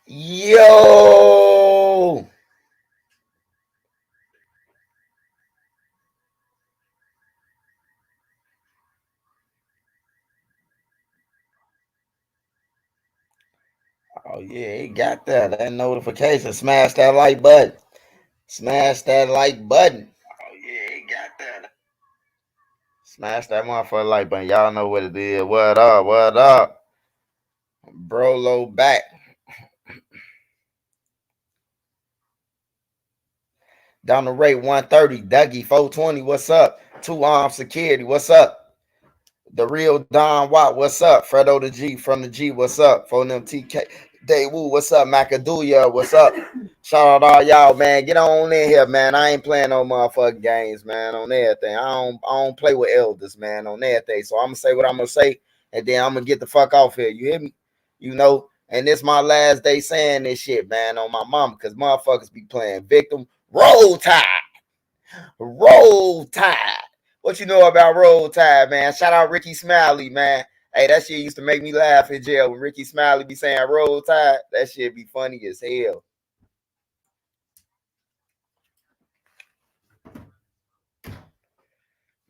Yo! Oh yeah, he got that notification. Smash that like button. Smash that like button. Oh yeah, he got that. Smash that motherfucker like button. Y'all know what it is. What up? What up? Brolo back. Down the rate 130. Dougie 420. What's up? Two arm security. What's up? The real Don Watt. What's up? Fredo the G from the G. What's up? For them TK. Daewoo. What's up? Macaduya. What's up? Shout out all y'all, man. Get on in here, man. I ain't playing no motherfucking games, man. On everything. I don't play with elders, man. On everything. So I'm gonna say what I'm gonna say, and then I'm gonna get the fuck off here. You hear me? You know. And this my last day saying this shit, man, on my mama, because motherfuckers be playing victim. Roll Tide. Roll Tide. What you know about Roll Tide, man? Shout out Ricky Smiley, man. Hey, that shit used to make me laugh in jail when Ricky Smiley be saying Roll Tide. That shit be funny as hell.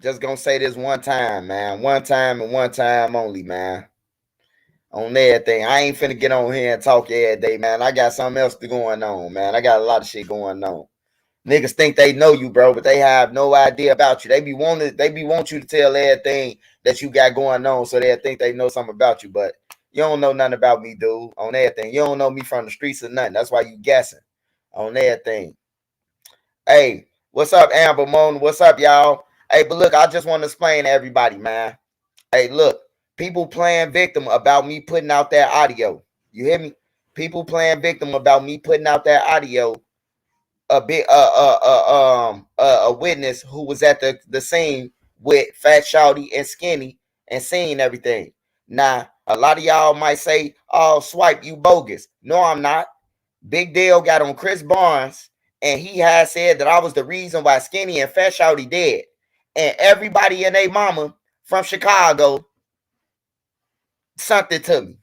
Just gonna say this one time, man. One time and one time only, man. On everything. I ain't finna get on here and talk every day, man. I got something else going on, man. I got a lot of shit going on. Niggas think they know you, bro, but they have no idea about you. They be want you to tell everything that you got going on, so they think they know something about you. But you don't know nothing about me, dude. On everything, you don't know me from the streets or nothing. That's why you guessing on everything. Hey, what's up, Amber Moon? What's up, y'all? Hey, but look, I just want to explain to everybody, man. Hey, look, people playing victim about me putting out that audio. You hear me? People playing victim about me putting out that audio a witness who was at the scene with Fat Shawty and Skinny and seeing everything. Now, a lot of y'all might say, "Oh, Swipe, you bogus." No, I'm not. Big Dale got on Chris Barnes, and he has said that I was the reason why Skinny and Fat Shawty dead. And everybody and their mama from Chicago something to me.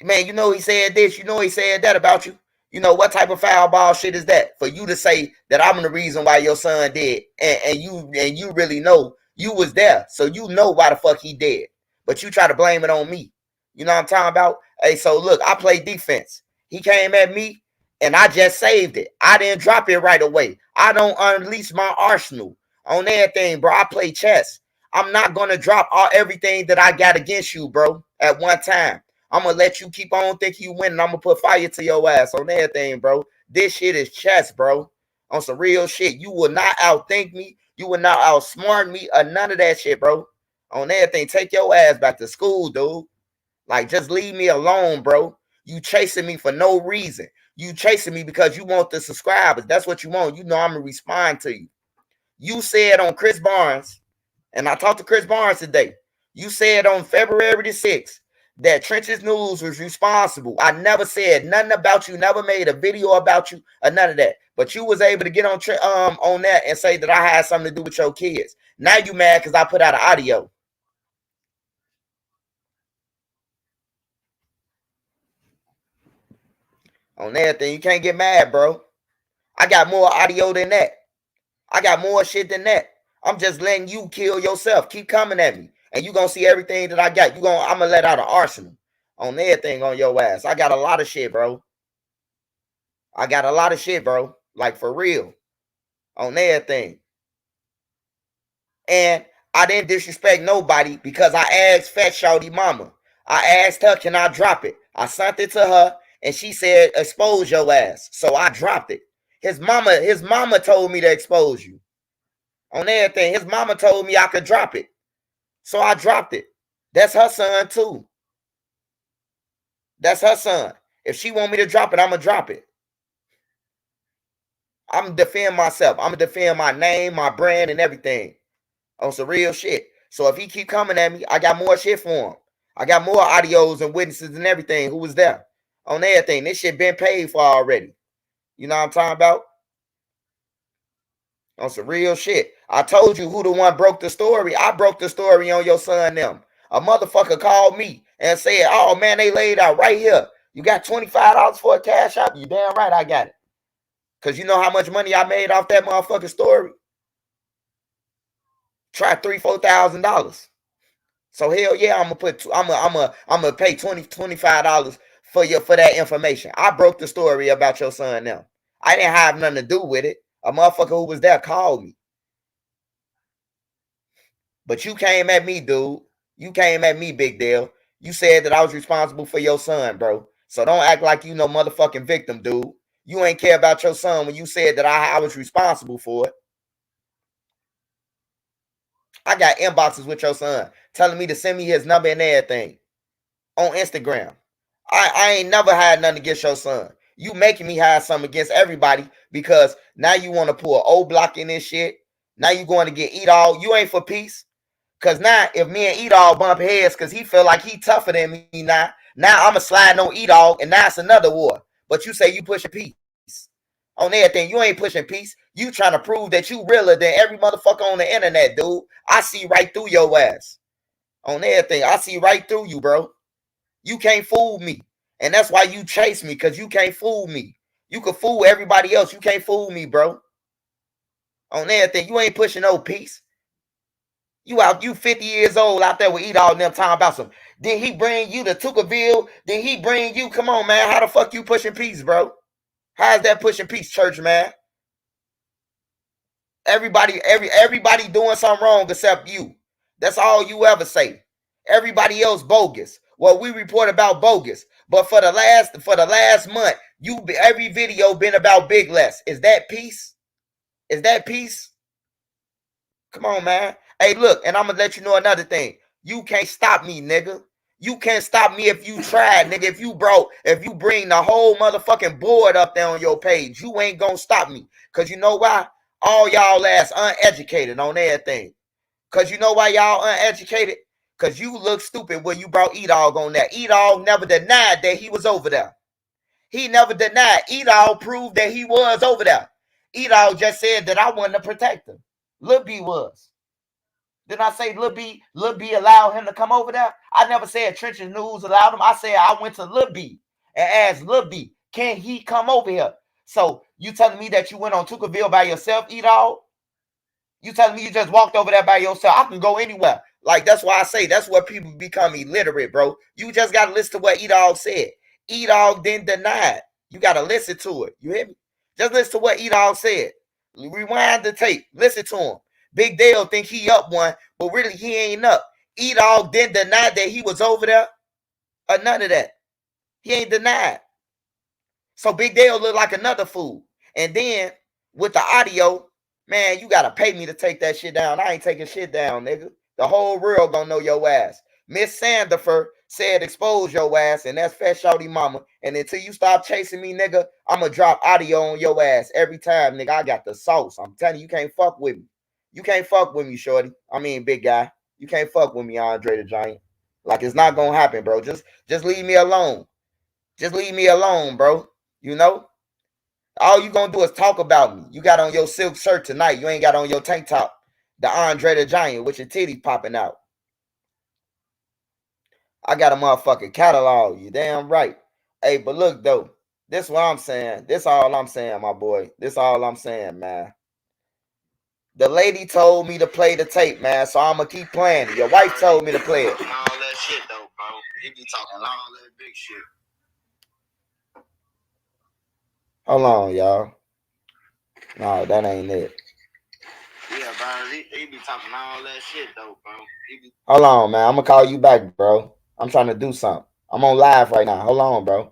Man, you know he said this, you know he said that about you. You know what type of foul ball shit is that for you to say that I'm the reason why your son did, and you really know you was there, so you know why the fuck he did, but you try to blame it on me. You know what I'm talking about? Hey, so look, I play defense. He came at me, and I just saved it. I didn't drop it right away. I don't unleash my arsenal on everything, bro. I play chess. I'm not gonna drop everything that I got against you, bro, at one time. I'm gonna let you keep on thinking you winning. I'm gonna put fire to your ass on everything, bro. This shit is chess, bro. On some real shit. You will not outthink me. You will not outsmart me or none of that shit, bro. On everything. Take your ass back to school, dude. Like, just leave me alone, bro. You chasing me for no reason. You chasing me because you want the subscribers. That's what you want. You know I'm gonna respond to you. You said on Chris Barnes, and I talked to Chris Barnes today. You said on February the 6th that Trenches News was responsible. I never said nothing about you, never made a video about you or none of that. But you was able to get on that and say that I had something to do with your kids. Now you mad because I put out an audio. On everything. You can't get mad, bro. I got more audio than that. I got more shit than that. I'm just letting you kill yourself. Keep coming at me. And you gonna see everything that I got. I'm gonna let out an arsenal on everything on your ass. I got a lot of shit, bro. I got a lot of shit, bro. Like for real. On everything. And I didn't disrespect nobody because I asked Fat Shawty Mama. I asked her, can I drop it? I sent it to her and she said, expose your ass. So I dropped it. His mama told me to expose you. On everything. His mama told me I could drop it. So I dropped it. That's her son too. That's her son. If she want me to drop it, I'm gonna drop it. I'm gonna defend myself. I'm gonna defend my name, my brand, and everything on some real shit. So if he keep coming at me, I got more shit for him. I got more audios and witnesses and everything who was there on everything. This shit been paid for already. You know what I'm talking about? On some real shit. I told you who the one broke the story. I broke the story on your son them. A motherfucker called me and said, oh man, they laid out right here. You got $25 for a cash app? You damn right I got it. Because you know how much money I made off that motherfucking story? Try $3,000-$4,000. So hell yeah, I'm gonna pay $25 for that information. I broke the story about your son now. I didn't have nothing to do with it. A motherfucker who was there called me. But you came at me, dude. You came at me, big deal. You said that I was responsible for your son, bro. So don't act like you no motherfucking victim, dude. You ain't care about your son when you said that I was responsible for it. I got inboxes with your son telling me to send me his number and everything on Instagram. I ain't never had nothing against your son. You making me have something against everybody because now you want to pull an O Block in this shit. Now you going to get eat all. You ain't for peace. Cause now if me and Edall bump heads because he feel like he tougher than me now I'ma slide on Edall and now it's another war. But you say you pushing peace. On everything, you ain't pushing peace. You trying to prove that you realer than every motherfucker on the internet, dude. I see right through your ass. On everything, I see right through you, bro. You can't fool me. And that's why you chase me, because you can't fool me. You can fool everybody else. You can't fool me, bro. On everything, you ain't pushing no peace. You 50 years old out there with Edall and them talking about some. Did he bring you to Tuckerville? Did he bring you? Come on, man. How the fuck you pushing peace, bro? How's that pushing peace, church, man? Everybody doing something wrong except you. That's all you ever say. Everybody else bogus. Well, we report about bogus, but for the last month, every video been about Big Less. Is that peace? Is that peace? Come on, man. Hey, look, and I'm gonna let you know another thing. You can't stop me, nigga. You can't stop me if you try, nigga. If you bring the whole motherfucking board up there on your page, you ain't gonna stop me. Cause you know why? All y'all ass uneducated on everything. Cause you know why y'all uneducated? Cause you look stupid when you brought Edog on that. Edog never denied that he was over there. He never denied. Edog proved that he was over there. Edog just said that I wasn't a protector. Lil B was. Did I say Lil B allowed him to come over there? I never said Trenches News allowed him. I said I went to Lil B and asked Lil B, can he come over here? So you telling me that you went on Tuckerville by yourself, Edog? You telling me you just walked over there by yourself? I can go anywhere. Like, that's why I say that's where people become illiterate, bro. You just got to listen to what Edog said. Edog didn't deny it. You got to listen to it. You hear me? Just listen to what Edog said. Rewind the tape. Listen to him. Big Dale think he up one, but really he ain't up. Edog didn't deny that he was over there or none of that. He ain't denied. So Big Dale look like another fool. And then with the audio, man, you gotta pay me to take that shit down. I ain't taking shit down, nigga. The whole world gonna know your ass. Miss Sandifer said expose your ass, and that's Fat Shorty Mama. And until you stop chasing me, nigga, I'ma drop audio on your ass every time, nigga. I got the sauce. I'm telling you, you can't fuck with me. You can't fuck with me, Shorty. I mean, big guy. You can't fuck with me, Andre the Giant. Like, it's not gonna happen, bro. Just leave me alone. Just leave me alone, bro. You know? All you gonna do is talk about me. You got on your silk shirt tonight. You ain't got on your tank top. The Andre the Giant with your titties popping out. I got a motherfucking catalog. You damn right. Hey, but look though. This what I'm saying. This all I'm saying, my boy. This all I'm saying, man. The lady told me to play the tape, man, so I'ma keep playing it. Your wife told me to play it. All that shit though, bro. He be talking all that big shit. Hold on, y'all. No, that ain't it. Yeah, bro. He be talking all that shit though, bro. Hold on, man. I'm gonna call you back, bro. I'm trying to do something. I'm on live right now. Hold on, bro.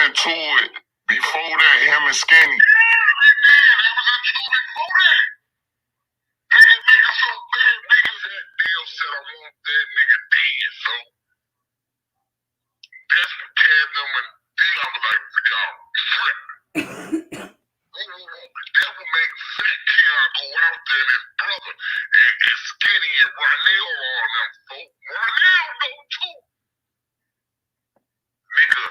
into it before that, him and Skinny. Yeah, that was into it before that. Niggas so bad, niggas that deal said I want that nigga dead, so that's what tabbed them and Dion was like, y'all, flip. That would make Fat Keon go out there and his brother and Skinny and Ronell on them, folk. Ronell know too. Nigga.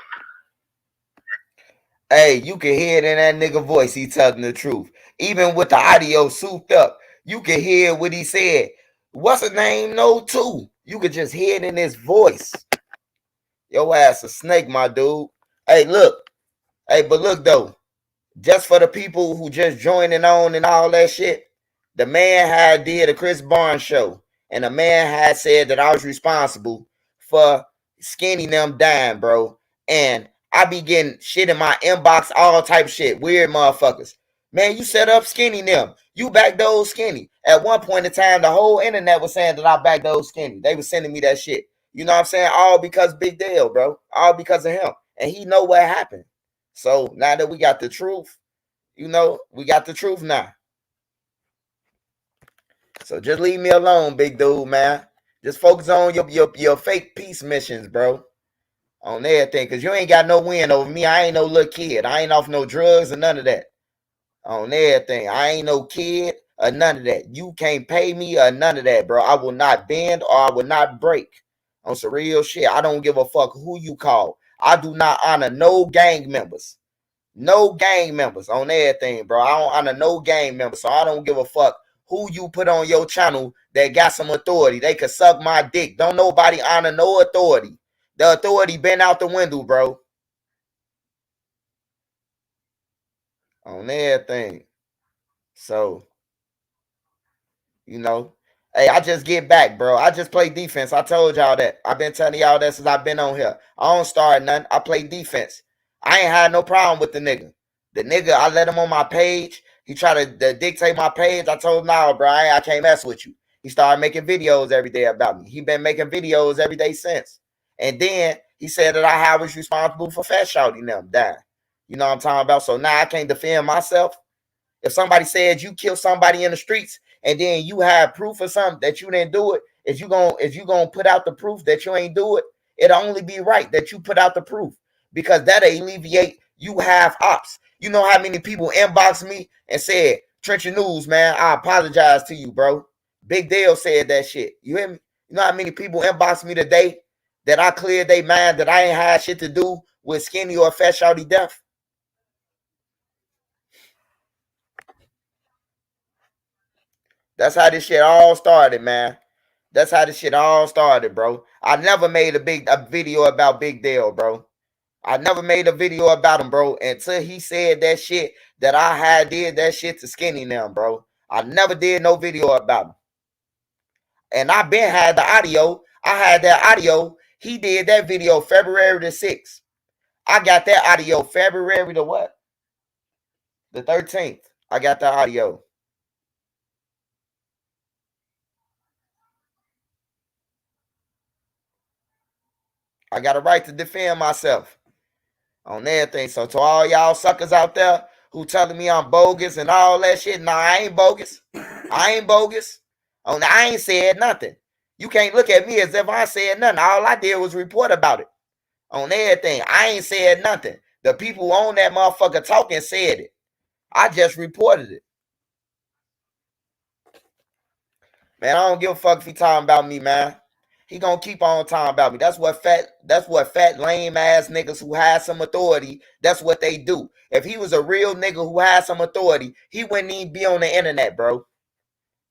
Hey, you can hear it in that nigga voice. He telling the truth. Even with the audio souped up, you can hear what he said. What's his name? No, too. You could just hear it in his voice. Your ass a snake, my dude. Hey, look. Hey, but look though. Just for the people who just joining on and all that shit, the man had did a Chris Barnes show, and the man had said that I was responsible for Skinny them dying, bro. And I be getting shit in my inbox, all type shit, weird motherfuckers. Man, you set up Skinny them. You back those Skinny. At one point in time, the whole internet was saying that I back those Skinny. They was sending me that shit. You know what I'm saying? All because Big Dale, bro. All because of him. And he know what happened. So now that we got the truth, you know, we got the truth now. So just leave me alone, big dude, man. Just focus on your fake peace missions, bro. On everything, because you ain't got no win over me. I ain't no little kid. I ain't off no drugs or none of that. On everything. I ain't no kid or none of that. You can't pay me or none of that, bro. I will not bend or I will not break. On some real shit. I don't give a fuck who you call. I do not honor no gang members. No gang members on everything, bro. I don't honor no gang members, so I don't give a fuck who you put on your channel that got some authority. They could suck my dick. Don't nobody honor no authority. The authority been out the window, bro. On everything. So, you know, hey, I just get back, bro. I just play defense. I told y'all that. I've been telling y'all that since I've been on here. I don't start nothing. I play defense. I ain't had no problem with the nigga. The nigga, I let him on my page. He tried to dictate my page. I told him, nah, bro, I can't mess with you. He started making videos every day about me. He been making videos every day since. And then he said that I was responsible for Fat Shawty them dying. You know what I'm talking about? So now I can't defend myself. If somebody said you killed somebody in the streets and then you have proof or something that you didn't do it, if you gonna put out the proof that you ain't do it, it'll only be right that you put out the proof, because that'll alleviate you have ops. You know how many people inboxed me and said, Trencher News, man, I apologize to you, bro. Big Dale said that shit. You hear me? You know how many people inboxed me today that I cleared their mind that I ain't had shit to do with Skinny or Fat Shawty death? That's how this shit all started, man. That's how this shit all started, bro. I never made a video about Big Dale, bro. I never made a video about him, bro, until he said that shit that I had did that shit to Skinny now, bro. I never did no video about him. And I been had the audio. I had that audio. He did that video February the 6th. I got that audio February the what? The 13th. I got the audio. I got a right to defend myself on everything. So to all y'all suckers out there who telling me I'm bogus and all that shit, nah, I ain't bogus. I ain't bogus. I ain't said nothing. You can't look at me as if I said nothing. All I did was report about it on everything. I ain't said nothing. The people on that motherfucker talking said it. I just reported it. Man, I don't give a fuck if he talking about me, man. He gonna keep on talking about me. That's what fat lame ass niggas who have some authority, that's what they do. If he was a real nigga who had some authority, he wouldn't even be on the internet, bro.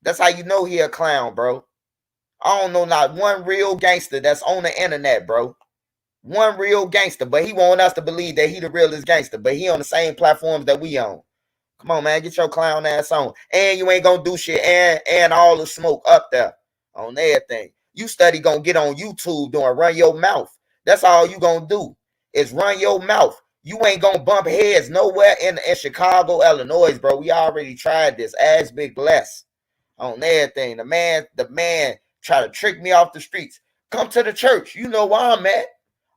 That's how you know he a clown, bro. I don't know not one real gangster that's on the internet, bro. One real gangster, but he want us to believe that he the realest gangster, but he on the same platforms that we on. Come on, man, get your clown ass on. And you ain't gonna do shit and all the smoke up there on everything. You study gonna get on YouTube doing run your mouth. That's all you gonna do is run your mouth. You ain't gonna bump heads nowhere in Chicago, Illinois, bro. We already tried this. Ask Big Bless on everything. The man try to trick me off the streets. Come to the church. You know where I'm at.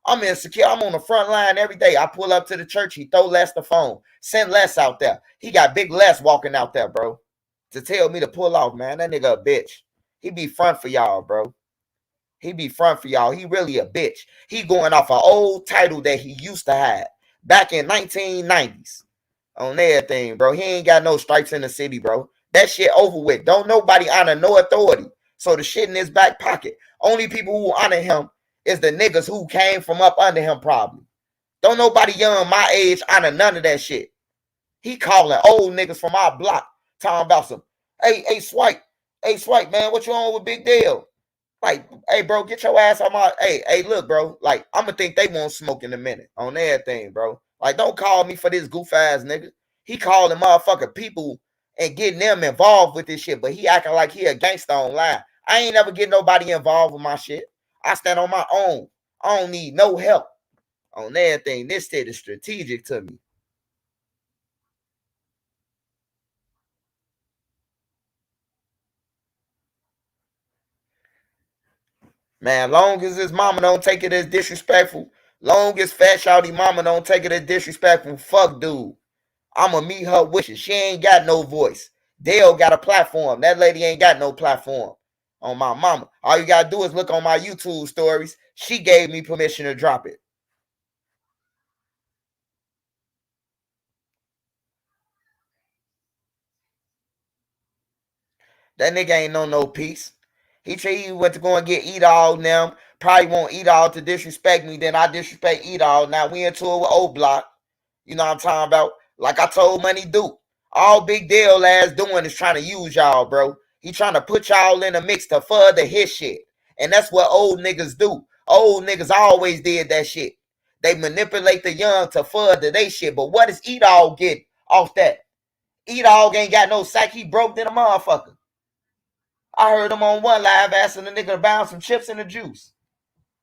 I'm insecure. I'm on the front line every day. I pull up to the church. He throw Les the phone. Send Les out there. He got big Les walking out there, bro, to tell me to pull off, man. That nigga a bitch. He be front for y'all, bro. He be front for y'all. He really a bitch. He going off an old title that he used to have back in 1990s on everything, bro. He ain't got no stripes in the city, bro. That shit over with. Don't nobody honor no authority. So the shit in his back pocket. Only people who honor him is the niggas who came from up under him, probably. Don't nobody young my age honor none of that shit. He calling old niggas from our block, talking about some, hey, Swipe. Hey, Swipe, man, what you on with Big Deal? Like, hey, bro, get your ass on my. Hey, look, bro. Like, I'm gonna think they won't smoke in a minute on everything, bro. Like, don't call me for this goof ass nigga. He calling motherfucking people and getting them involved with this shit, but he acting like he a gangster online. I ain't never get nobody involved with my shit. I stand on my own. I don't need no help on everything. This shit is strategic to me. Man, long as his mama don't take it as disrespectful, long as Fat Shawty mama don't take it as disrespectful, fuck dude. I'ma meet her wishes. She ain't got no voice. Dale got a platform. That lady ain't got no platform. On my mama. All you gotta do is look on my YouTube stories. She gave me permission to drop it. That nigga ain't know no peace. He went to go and get Eat All now. Probably won't Eat All to disrespect me. Then I disrespect Eat All. Now we into it with O Block. You know what I'm talking about? Like I told Money Duke. All Big Deal ass doing is trying to use y'all, bro. He trying to put y'all in a mix to further his shit. And that's what old niggas do. Old niggas always did that shit. They manipulate the young to further they shit. But what does Eat All get off that? Eat All ain't got no sack. He broke than a motherfucker. I heard him on one live asking the nigga to bounce some chips in the juice.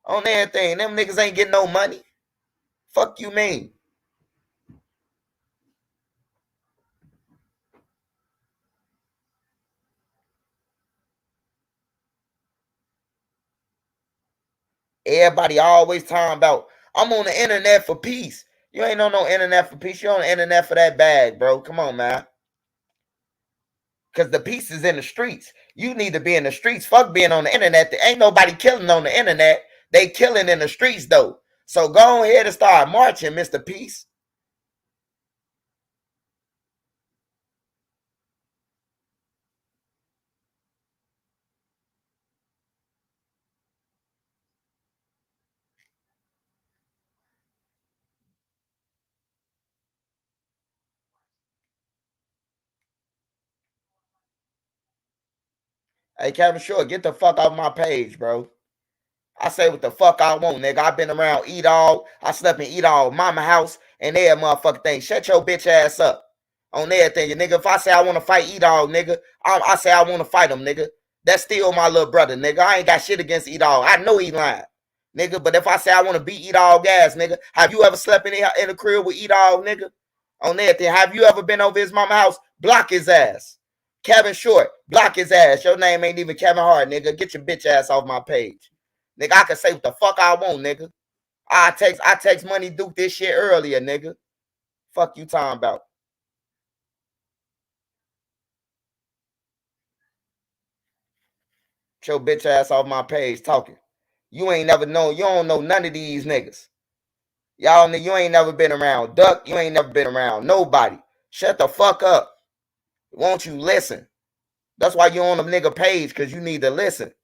On everything. Them niggas ain't getting no money. Fuck you mean? Everybody always talking about, I'm on the internet for peace. You ain't on no internet for peace. You on the internet for that bag, bro. Come on, man. Because the peace is in the streets. You need to be in the streets. Fuck being on the internet. There ain't nobody killing on the internet. They killing in the streets, though. So go ahead and start marching, Mr. Peace. Hey, Kevin Short, get the fuck off my page, bro. I say what the fuck I want, nigga. I been around Eat All. I slept in Eat All mama house and every motherfucking thing. Shut your bitch ass up on everything. Nigga, if I say I want to fight Eat All, nigga, I say I want to fight him, nigga. That's still my little brother, nigga. I ain't got shit against Eat All. I know he lying, nigga. But if I say I want to beat Eat All gas, nigga, have you ever slept in the crib with Eat All, nigga? On everything. Have you ever been over his mama house? Block his ass. Kevin Short, block his ass. Your name ain't even Kevin Hart, nigga. Get your bitch ass off my page. Nigga, I can say what the fuck I want, nigga. I text Money Duke this shit earlier, nigga. Fuck you talking about. Get your bitch ass off my page talking. You ain't never known. You don't know none of these niggas. Y'all, you ain't never been around Duck. You ain't never been around nobody. Shut the fuck up. Won't you listen? That's why you on the nigga page, because you need to listen.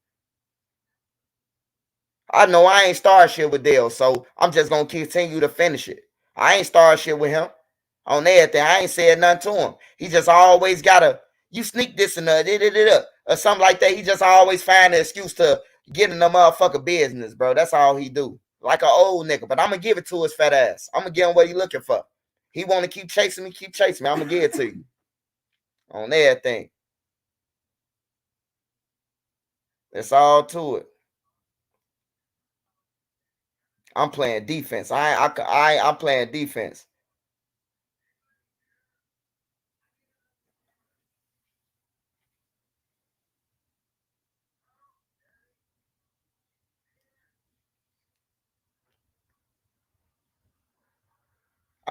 I know I ain't start shit with Dale, so I'm just gonna continue to finish it. I ain't start shit with him on everything. I ain't said nothing to him. He just always gotta, you sneak this and or something like that. He just always find an excuse to get in the motherfucker business, bro. That's all he do. Like an old nigga. But I'm gonna give it to his fat ass. I'm gonna give him what he looking for. He wanna keep chasing me, keep chasing me. I'm gonna give it to you on everything. It's all to it. I'm playing defense. I'm playing defense.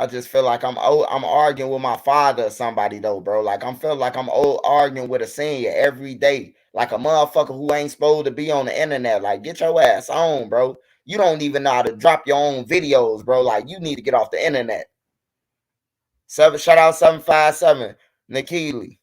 I just feel like I'm arguing with my father or somebody though, bro. Like I'm feeling like I'm arguing with a senior every day, like a motherfucker who ain't supposed to be on the internet. Like get your ass on, bro. You don't even know how to drop your own videos, bro. Like you need to get off the internet. Shout out 757 Nikili.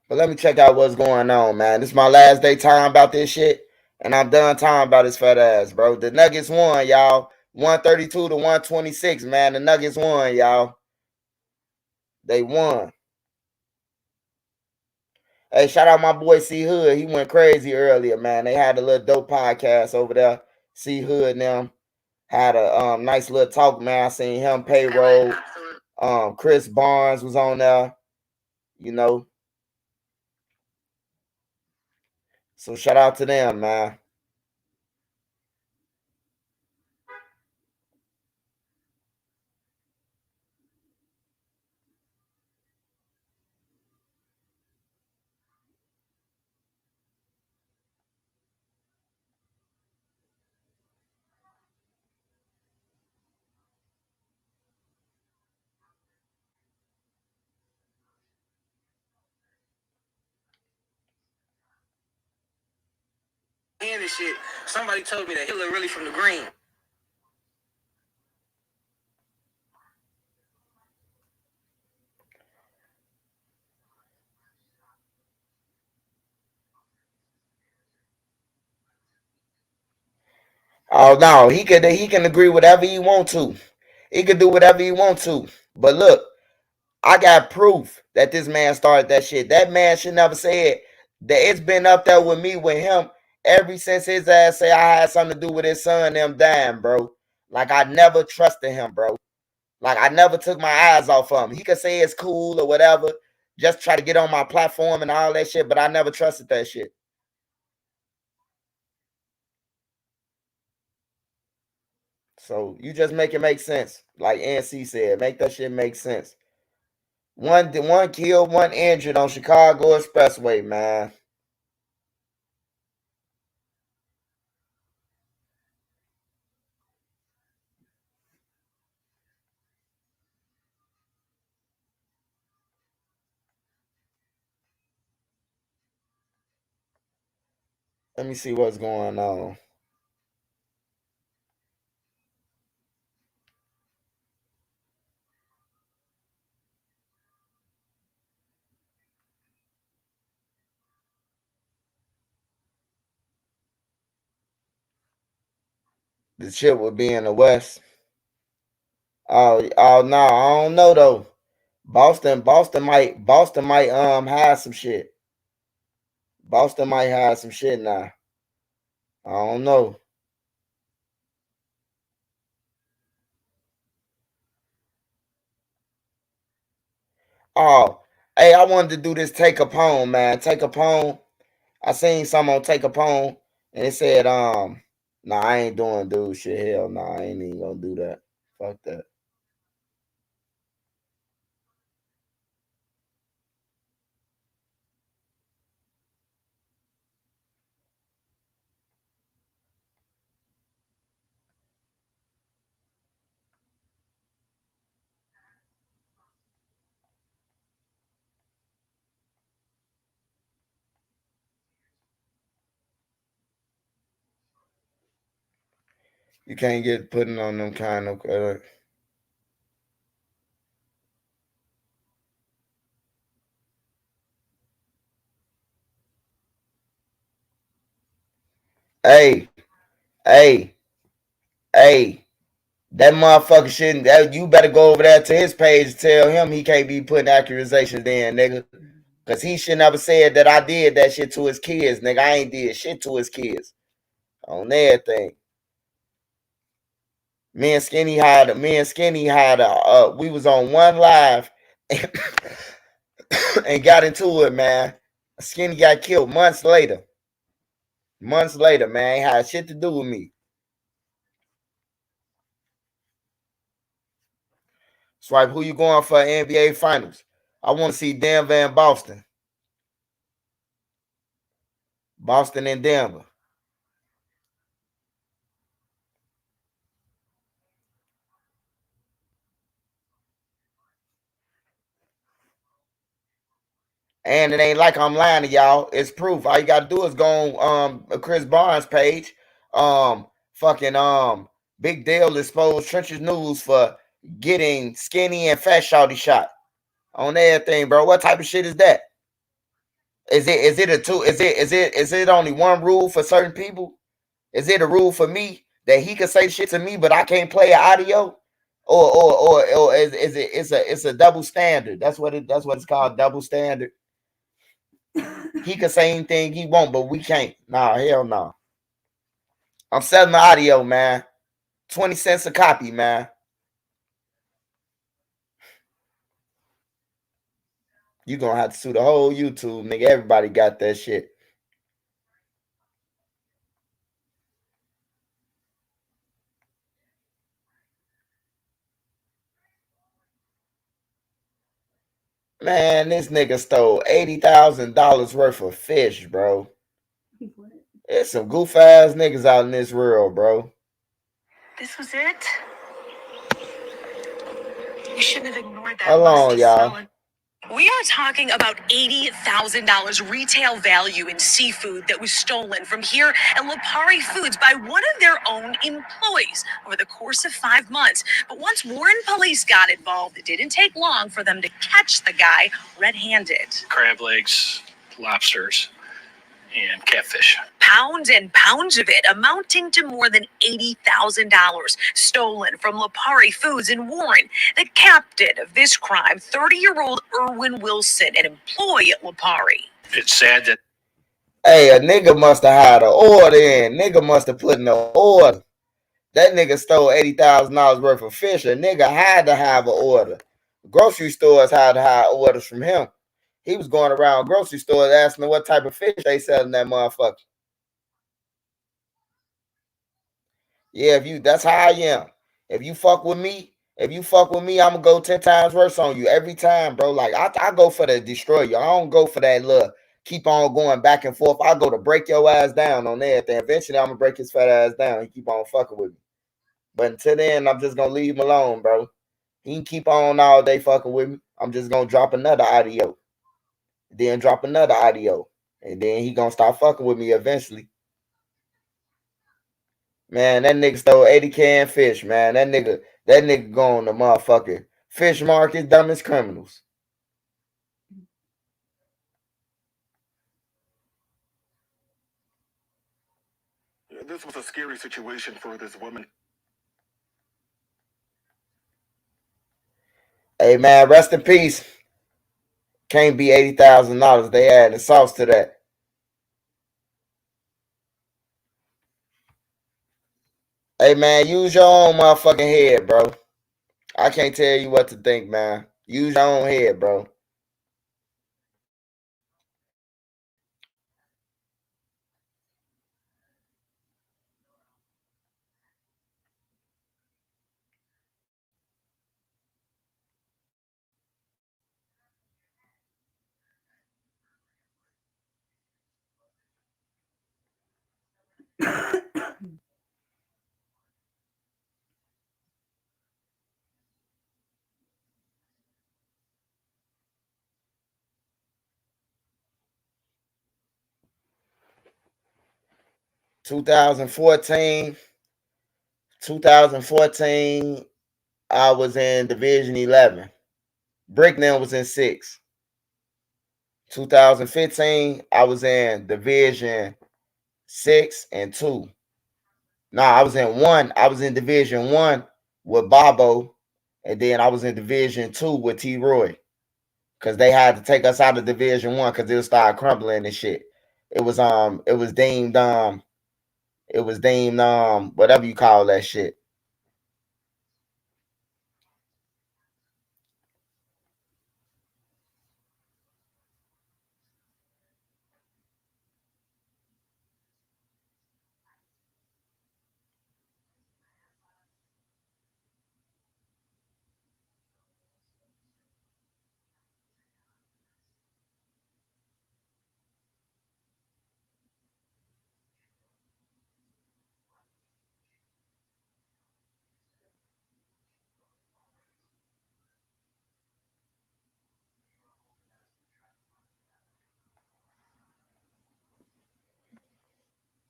But let me check out what's going on, man. This is my last day talking about this shit, and I'm done talking about his fat ass, bro. The Nuggets won, y'all. 132 to 126, man. The Nuggets won, y'all. They won. Hey, shout out my boy C Hood. He went crazy earlier, man. They had a little dope podcast over there. C Hood now had a nice little talk, man. I seen him payroll. Chris Barnes was on there, you know. So shout out to them, man. And this shit, somebody told me that he look really from the green. Oh no, he can agree whatever he want to. He can do whatever he want to. But look, I got proof that this man started that shit. That man should never said that. It's been up there with me with him ever since his ass say I had something to do with his son them dying, bro. Like I never trusted him, bro. Like I never took my eyes off of him. He could say it's cool or whatever, just try to get on my platform and all that shit, but I never trusted that shit. So you just make it make sense. Like NC said, make that shit make sense. One killed, one injured on Chicago Expressway, man. Let me see what's going on. The shit would be in the West. Oh no, I don't know though. Boston might have some shit. Boston might have some shit now. I don't know. Oh, hey, I wanted to do this take a poem, man. Take a poem. I seen some on take a poem, and it said, nah, I ain't doing dude shit. Hell no, I ain't even gonna do that. Fuck that. You can't get putting on them kind of. Hey, hey, hey. That motherfucker shouldn't. You better go over there to his page and tell him he can't be putting accusations in, nigga. Cause he should never said that I did that shit to his kids, nigga. I ain't did shit to his kids on everything. Me and Skinny had we was on one live and got into it, man. Skinny got killed months later. Months later, man. Ain't had shit to do with me. Swipe, who you going for NBA Finals? I want to see Denver and Boston. Boston and Denver. And it ain't like I'm lying to y'all. It's proof. All you gotta do is go on Chris Barnes' page. Fucking Big Deal exposed Trenches News for getting skinny and fat shawty shot on everything, bro. What type of shit is that? Is it a two? Is it only one rule for certain people? Is it a rule for me that he can say shit to me, but I can't play audio? Or is it it's a double standard? That's what it's called, double standard. He can say anything he want, but we can't. Nah, hell no. Nah. I'm selling the audio, man. 20 cents a copy, man. You gonna have to sue the whole YouTube, nigga. Everybody got that shit. Man, this nigga stole $80,000 worth of fish, bro. There's some goof ass niggas out in this world, bro. This was it? You shouldn't have ignored that. Hold on, y'all. We are talking about $80,000 retail value in seafood that was stolen from here at Lipari Foods by one of their own employees over the course of 5 months. But once Warren police got involved, it didn't take long for them to catch the guy red-handed. Crab legs, lobsters, and catfish. Pounds and pounds of it, amounting to more than $80,000, stolen from Lipari Foods in Warren. The captain of this crime, 30-year-old Erwin Wilson, an employee at Lipari. It's sad that. Hey, a nigga must have had an order in. Nigga must have put in an order. That nigga stole $80,000 worth of fish. A nigga had to have an order. Grocery stores had to have orders from him. He was going around grocery stores asking what type of fish they selling that motherfucker. Yeah, that's how I am. If you fuck with me, I'm gonna go 10 times worse on you every time, bro. Like I go for the destroy you. I don't go for that little keep on going back and forth. I go to break your ass down on everything. Eventually, I'm gonna break his fat ass down. He keep on fucking with me. But until then, I'm just gonna leave him alone, bro. He can keep on all day fucking with me. I'm just gonna drop another audio. Then drop another audio. And then he gonna stop fucking with me eventually. Man, that nigga stole 80 canned fish, man. That nigga going to motherfucking fish market, dumbest criminals. This was a scary situation for this woman. Hey, man, rest in peace. Can't be $80,000. They add the sauce to that. Hey, man, use your own motherfucking head, bro. I can't tell you what to think, man. Use your own head, bro. (2014), I was in Division 11. Bricknell was in 6. 2015, I was in Division 6 and 2. Nah, I was in 1. I was in Division 1 with Bobo, and then I was in Division 2 with T. Roy. Because they had to take us out of Division 1 because it would start crumbling and shit. It was deemed whatever you call that shit.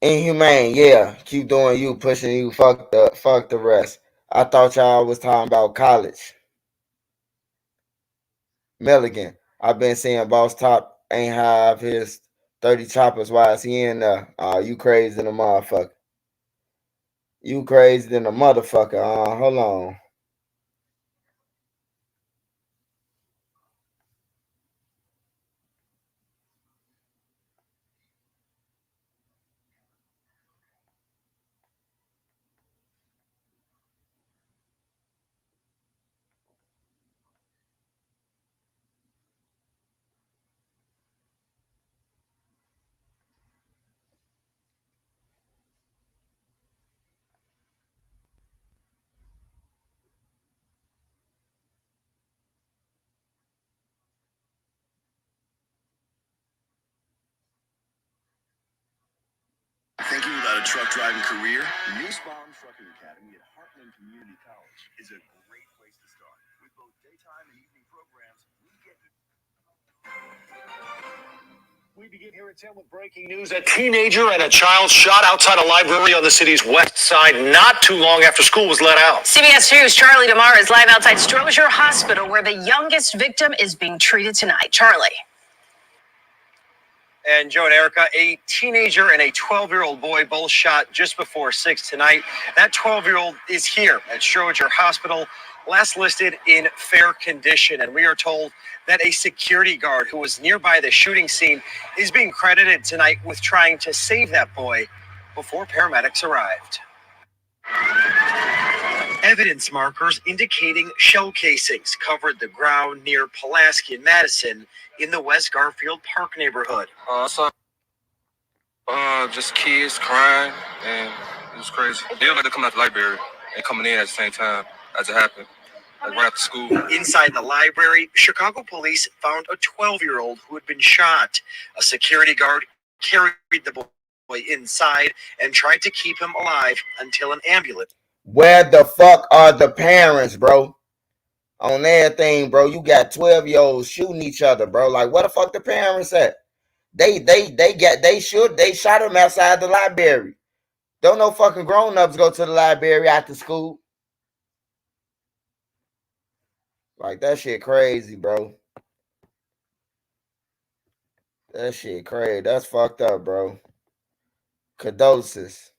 Inhumane, yeah. Keep doing you, pushing you. Fuck the rest. I thought y'all was talking about college. Milligan, I've been seeing Boss Top ain't have his 30 choppers. Why is he in there? You crazy than a motherfucker. You crazy than a motherfucker. Hold on. Thinking about a truck driving career? Nussbaum Trucking Academy at Heartland Community College is a great place to start. With both daytime and evening programs, we begin here at 10 with breaking news. A teenager and a child shot outside a library on the city's west side not too long after school was let out. CBS News' Charlie DeMar is live outside Strozier Hospital, where the youngest victim is being treated tonight. Charlie. And Joe and Erica, a teenager and a 12-year-old boy both shot just before 6 tonight. That 12-year-old is here at Strozier Hospital, last listed in fair condition. And we are told that a security guard who was nearby the shooting scene is being credited tonight with trying to save that boy before paramedics arrived. Evidence markers indicating shell casings covered the ground near Pulaski and Madison in the West Garfield Park neighborhood. I saw just kids crying, and it was crazy. They looked like they're coming out the library and coming in at the same time as it happened, like right after school. Inside the library, Chicago police found a 12-year-old who had been shot. A security guard carried the boy inside and tried to keep him alive until an ambulance. Where the fuck are the parents, bro? On everything, bro. You got 12-year-olds shooting each other, bro. Like, where the fuck the parents at? They shot him outside the library. Don't no fucking grown-ups go to the library after school. Like, that shit crazy, bro. That shit crazy. That's fucked up, bro. Condolences.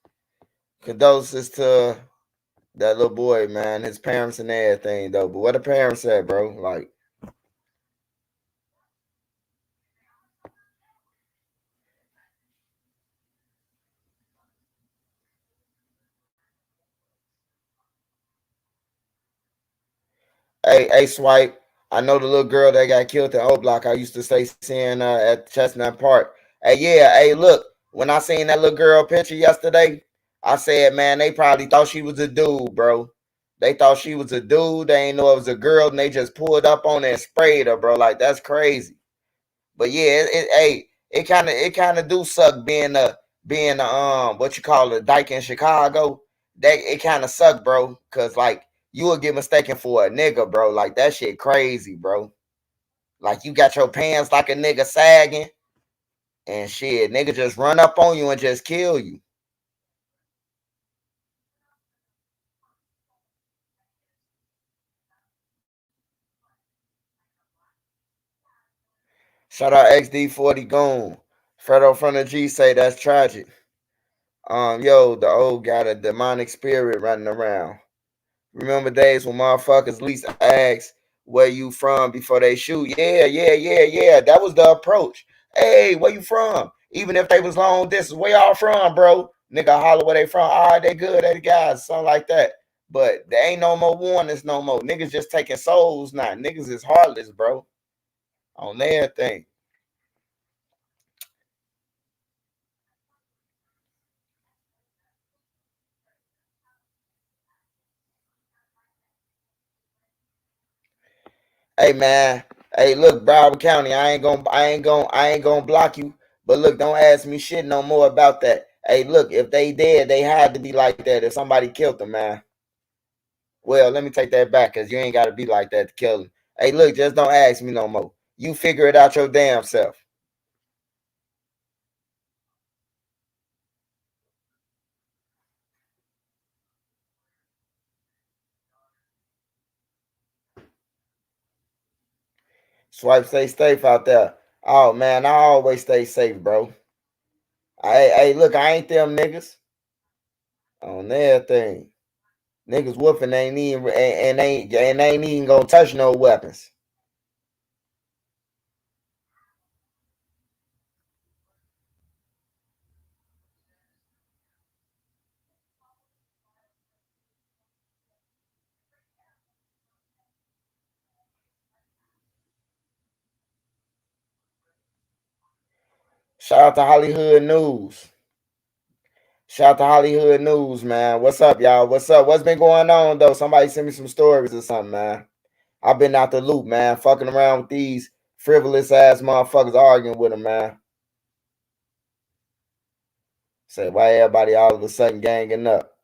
Condolences to that little boy, man. His parents and everything, though. But what the parents at, bro? Like, hey, Swipe. I know the little girl that got killed at O Block. I used to stay seeing at Chestnut Park. Hey, yeah. Hey, look. When I seen that little girl picture yesterday, I said, man, they probably thought she was a dude, bro. They thought she was a dude. They ain't know it was a girl, and they just pulled up on her and sprayed her, bro. Like, that's crazy. But yeah, it kind of do suck being what you call a dyke in Chicago. That it kind of suck, bro, cause like you will get mistaken for a nigga, bro. Like that shit crazy, bro. Like you got your pants like a nigga sagging, and shit, nigga just run up on you and just kill you. Shout out XD40 Goon. Fredo from the G say that's tragic. Yo, the old got a demonic spirit running around. Remember days when motherfuckers least ask where you from before they shoot? Yeah. That was the approach. Hey, where you from? Even if they was long distance, where y'all from, bro? Nigga holler where they from. All right, they good, they the guys, something like that. But there ain't no more warnings no more. Niggas just taking souls now. Niggas is heartless, bro. On everything. Hey man, hey look, Broward County, I ain't gonna block you. But look, don't ask me shit no more about that. Hey, look, if they dead, they had to be like that. If somebody killed them, man. Well, let me take that back, cause you ain't gotta be like that to kill them. Hey, look, just don't ask me no more. You figure it out your damn self. Swipe, stay safe out there. Oh man, I always stay safe, bro. Hey, look, I ain't them niggas on everything. Niggas whooping ain't even and ain't even gonna touch no weapons. Shout out to Hollywood News. Shout out to Hollywood News, man. What's up, y'all? What's up? What's been going on, though? Somebody send me some stories or something, man. I've been out the loop, man. Fucking around with these frivolous ass motherfuckers arguing with them, man. Say, why everybody all of a sudden ganging up?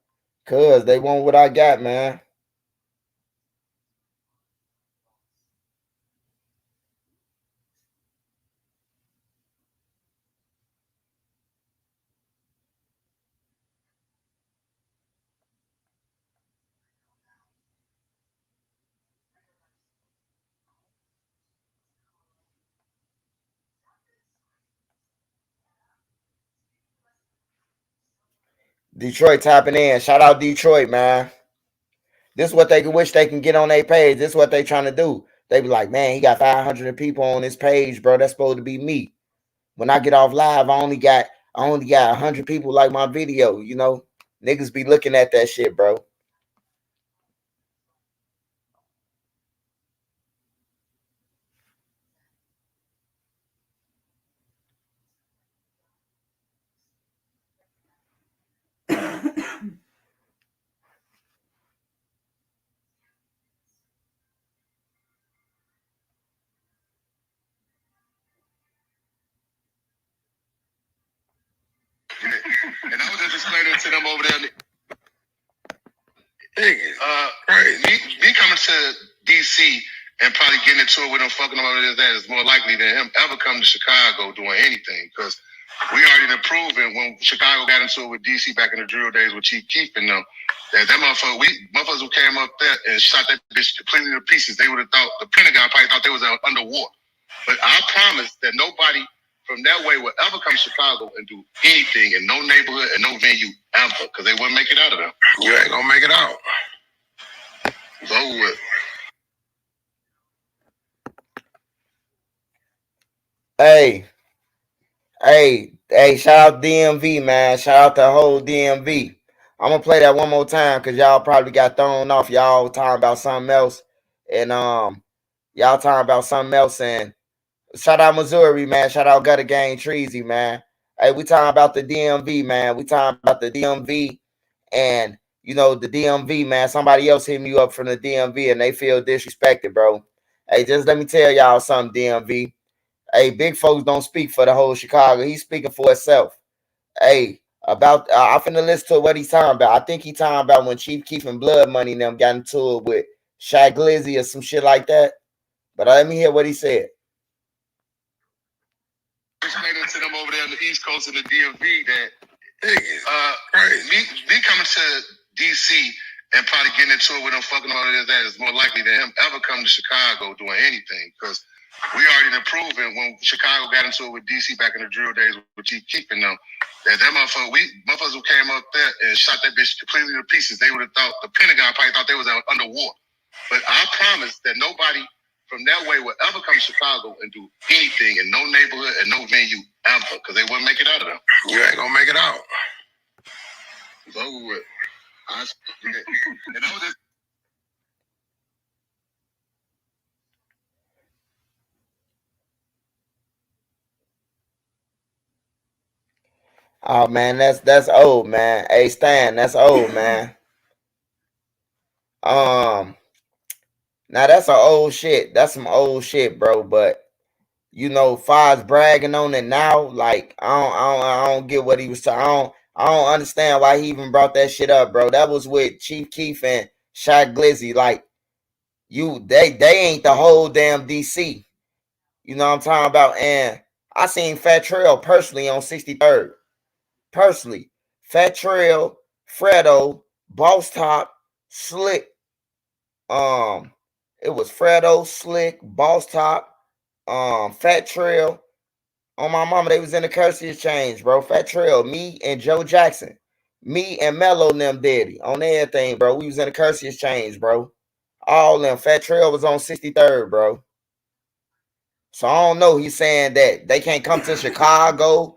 Cause they want what I got, man. Detroit tapping in. Shout out Detroit, man. This is what they can wish they can get on their page. This is what they trying to do. They be like, man, he got 500 people on his page, bro. That's supposed to be me. When I get off live, I only got 100 people like my video. You know, niggas be looking at that shit, bro. And I was just explaining to them over there. Me coming to DC and probably getting into it with him fucking over his ass is more likely than him ever coming to Chicago doing anything. Because we already done proven when Chicago got into it with DC back in the drill days with Chief Keef and them, that motherfuckers who came up there and shot that bitch completely to pieces, they would have thought, the Pentagon probably thought they was under war. But I promise that nobody from that way will ever come to Chicago and do anything in no neighborhood and no venue ever, because they wouldn't make it out of there. You ain't gonna make it out. It's over with. Hey, shout out DMV, man. Shout out the whole DMV. I'm gonna play that one more time because y'all probably got thrown off. Y'all talking about something else. And y'all talking about something else. And shout out Missouri, man. Shout out Gutter Gang Treasy, man. Hey, we talking about the DMV, man. We talking about the DMV. And you know, the DMV, man. Somebody else hitting you up from the DMV and they feel disrespected, bro. Hey, just let me tell y'all something, DMV. Hey, big folks don't speak for the whole Chicago. He's speaking for himself. Hey, about I'm finna listen to what he's talking about. I think he's talking about when Chief Keef and Blood Money and them got into it with Shaq Glizzy or some shit like that. But let me hear what he said. Explaining to them over there on the East Coast of the DMV that me coming to DC and probably getting into it with him fucking all of his ass is more likely than him ever coming to Chicago doing anything. Because we already done proven when Chicago got into it with DC back in the drill days with Chief Keef and them, that motherfuckers who came up there and shot that bitch completely to pieces, they would have thought, the Pentagon probably thought they was under war. But I promise that nobody from that way will ever come to Chicago and do anything in no neighborhood and no venue ever, because they wouldn't make it out of there. You ain't gonna make it out. It's over with. And I was just Oh man, that's old, man. Hey Stan, that's old, man. Now that's some old shit. That's some old shit, bro. But you know, Foz bragging on it now, like I don't get what he was talking. I don't understand why he even brought that shit up, bro. That was with Chief Keef and Shaq Glizzy. Like they ain't the whole damn DC. You know what I'm talking about? And I seen Fat Trail personally on 63rd. Personally, Fat Trail, Fredo, Boss Top, Slick. It was Fredo, Slick, Boss Top, Fat Trail. On my mama, they was in the currency exchange, bro. Fat Trail, me and Joe Jackson. Me and Mello and them daddy on everything, bro. We was in the currency exchange, bro. All them. Fat Trail was on 63rd, bro. So I don't know. He's saying that they can't come to Chicago.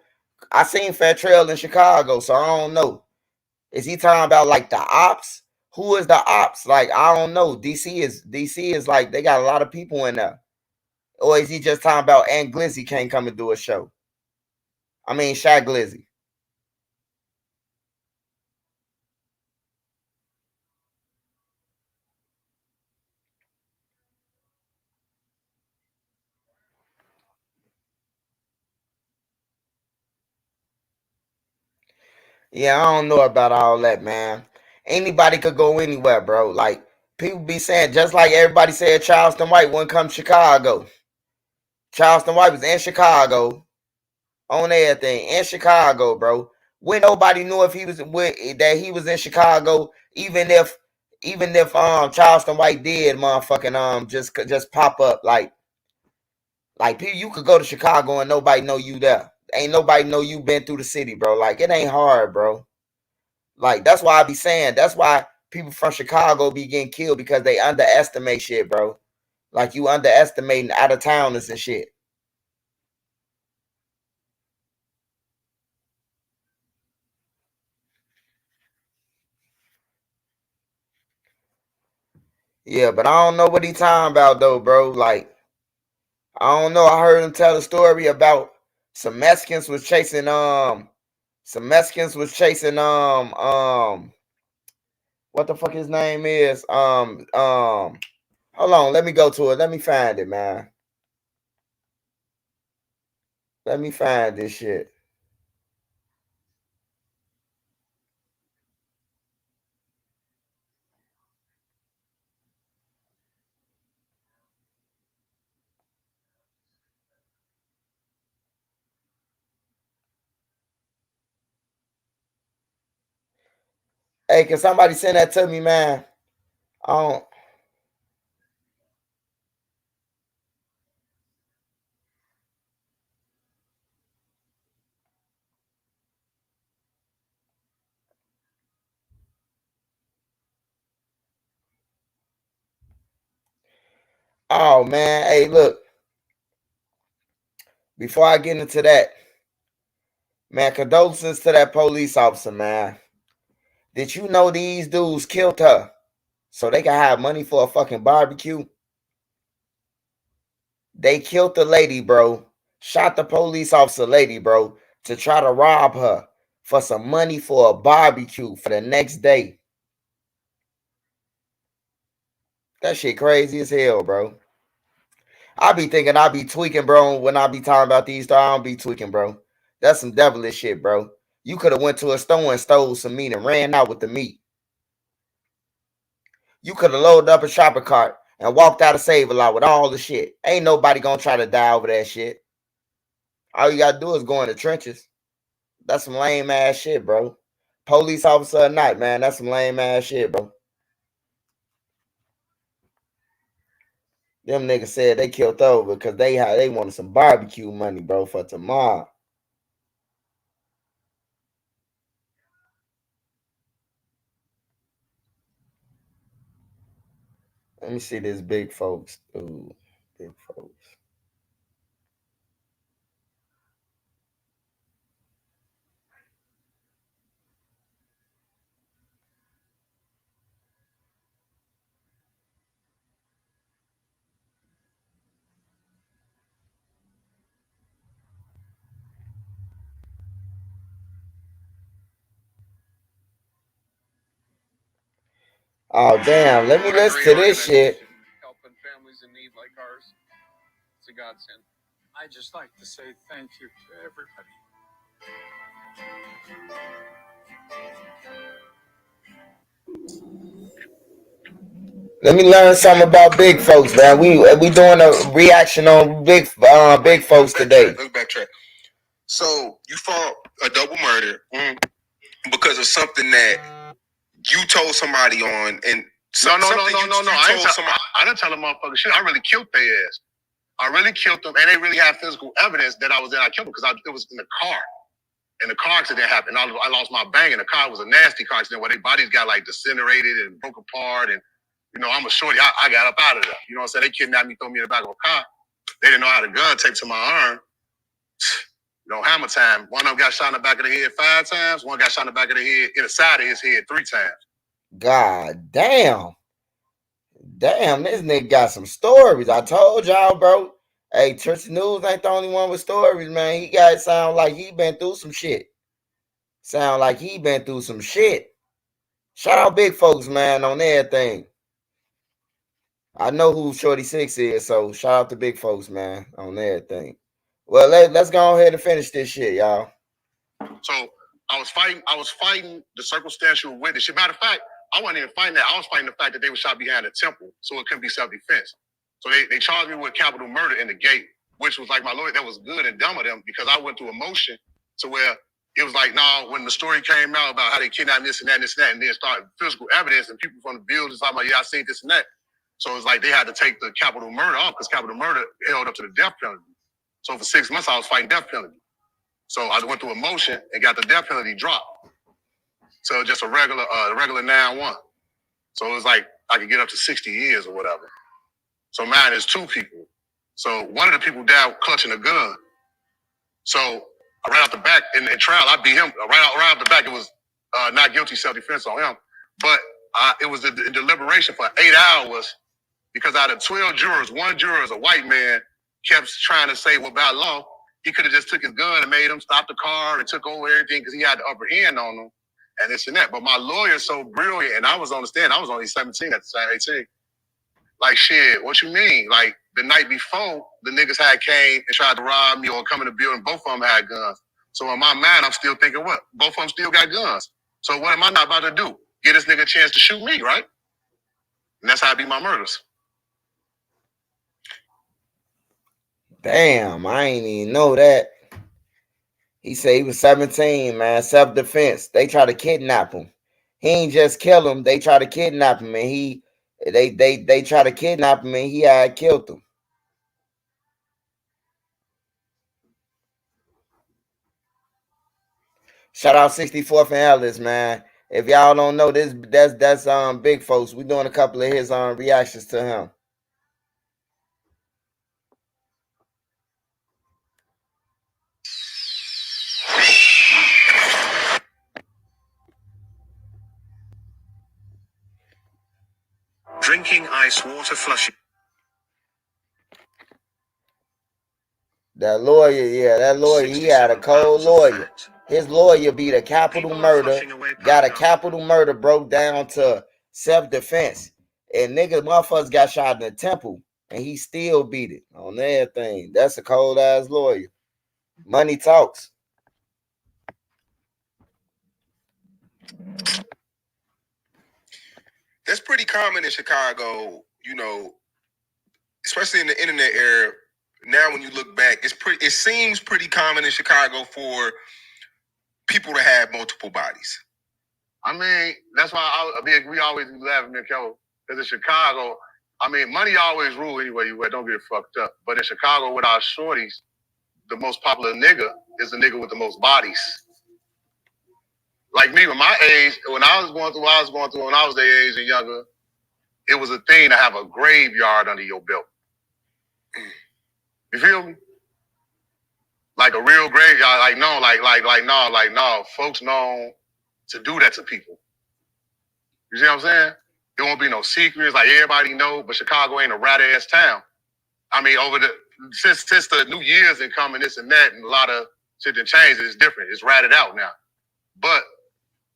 I seen Fat Trail in Chicago, so I don't know. Is he talking about like the ops? Who is the ops? Like, I don't know. DC is like they got a lot of people in there. Or is he just talking about Ant Glizzy can't come and do a show? I mean, Shaq Glizzy. Yeah, I don't know about all that, man. Anybody could go anywhere, bro. Like, people be saying, just like everybody said Charleston White wouldn't come to Chicago. Charleston White was in Chicago on everything in Chicago, bro. When nobody knew if he was that he was in Chicago, even if Charleston White did motherfucking just pop up like people, you could go to Chicago and nobody know you there. Ain't nobody know you been through the city, bro. Like, it ain't hard, bro. Like, that's why I be saying, that's why people from Chicago be getting killed, because they underestimate shit, bro. Like, you underestimating out of towners and shit. Yeah, but I don't know what he talking about though, bro. Like, I don't know. I heard him tell a story about some Mexicans was chasing what the fuck his name is? Hold on, let me go to it. Let me find it, man. Let me find this shit. Hey, can somebody send that to me, man? I don't. Oh man, hey, look. Before I get into that, man, condolences to that police officer, man. Did you know these dudes killed her so they can have money for a fucking barbecue? They killed the lady, bro. Shot the police officer lady, bro, to try to rob her for some money for a barbecue for the next day. That shit crazy as hell, bro. I be thinking I be tweaking, bro, when I be talking about these stories. I don't be tweaking, bro. That's some devilish shit, bro. You could have went to a store and stole some meat and ran out with the meat. You could have loaded up a shopping cart and walked out of Save-A-Lot with all the shit. Ain't nobody gonna try to die over that shit. All you gotta do is go in the trenches. That's some lame ass shit, bro. Police officer at night, man. That's some lame ass shit, bro. Them niggas said they killed over because they wanted some barbecue money, bro, for tomorrow. Let me see this big folks. Ooh, big folks. Oh damn! Let me listen to this shit. Helping families in need like ours. It's a godsend. I just like to say thank you to everybody. Let me learn something about big folks, man. We doing a reaction on big folks today. Let's backtrack. So you fought a double murder because of something that you told somebody on, and No. I didn't tell them motherfucker shit. I really killed their ass. I really killed them, and they really have physical evidence that I killed them because it was in the car. And the car accident happened. I lost my bang, and the car was a nasty car accident where their bodies got like disintegrated and broke apart. And, you know, I'm a shorty. I got up out of there. You know what I'm saying? They kidnapped me, threw me in the back of a car. They didn't know how to gun tape to my arm. You know, hammer time. One of them got shot in the back of the head 5 times. One got shot in the back of the head, in the side of his head 3 times. God damn. Damn, this nigga got some stories. I told y'all, bro. Hey, Church News ain't the only one with stories, man. He got it sound like he been through some shit. Sound like he been through some shit. Shout out big folks, man, on everything. I know who Shorty 6 is, so shout out to big folks, man, on everything. Well, let's go ahead and finish this shit, y'all. So I was fighting the circumstantial witness. Matter of fact, I wasn't even fighting that. I was fighting the fact that they were shot behind a temple, so it couldn't be self-defense. So they charged me with capital murder in the gate, which was like my lawyer. That was good and dumb of them because I went through a motion to where it was like, no, when the story came out about how they kidnapped this and that and this and that, and then started physical evidence and people from the buildings talking about, yeah, I seen this and that. So it's like they had to take the capital murder off because capital murder held up to the death penalty. So for 6 months, I was fighting death penalty. So I went through a motion and got the death penalty dropped. So just a regular 9-1. So it was like I could get up to 60 years or whatever. So mine is 2 people. So one of the people died clutching a gun. So right off the back in the trial, I beat him right off the back. It was not guilty, self-defense on him. But it was the deliberation for 8 hours because out of 12 jurors, 1 juror is a white man, kept trying to say, well, by law, he could have just took his gun and made him stop the car and took over everything because he had the upper hand on him and this and that. But my lawyer's so brilliant, and I was on the stand. I was only 17 at the time, 18. Like, shit, what you mean? Like, the night before, the niggas had came and tried to rob me or come in the building. Both of them had guns. So in my mind, I'm still thinking, what? Both of them still got guns. So what am I not about to do? Give this nigga a chance to shoot me, right? And that's how I beat my murders. Damn, I ain't even know that. He said he was 17, man. Self-defense. They try to kidnap him. He ain't just kill him. They try to kidnap him, and they try to kidnap him, and he had killed them. Shout out 64th and Ellis, man. If y'all don't know this, that's big folks. We doing a couple of his reactions to him. Drinking ice water flushing. That lawyer, yeah, that lawyer, he had a cold lawyer. His lawyer beat a capital murder, got a capital murder, broke down to self-defense. And niggas, motherfuckers got shot in the temple, and he still beat it on everything. That's a cold-ass lawyer. Money talks. That's pretty common in Chicago, you know, especially in the internet era. Now, when you look back, it seems pretty common in Chicago for people to have multiple bodies. I mean, that's why we always be laughing at Kelly. Because in Chicago, I mean, money always rule anywhere you at. Don't get fucked up. But in Chicago, with our shorties, the most popular nigga is the nigga with the most bodies. Like me, with my age, when I was going through when I was their age and younger, it was a thing to have a graveyard under your belt. You feel me? Like a real graveyard. No. Folks known to do that to people. You see what I'm saying? There won't be no secrets. Like everybody know, but Chicago ain't a rat ass town. I mean, since the New Year's and coming this and that, and a lot of shit that changed, it's different. It's ratted out now. But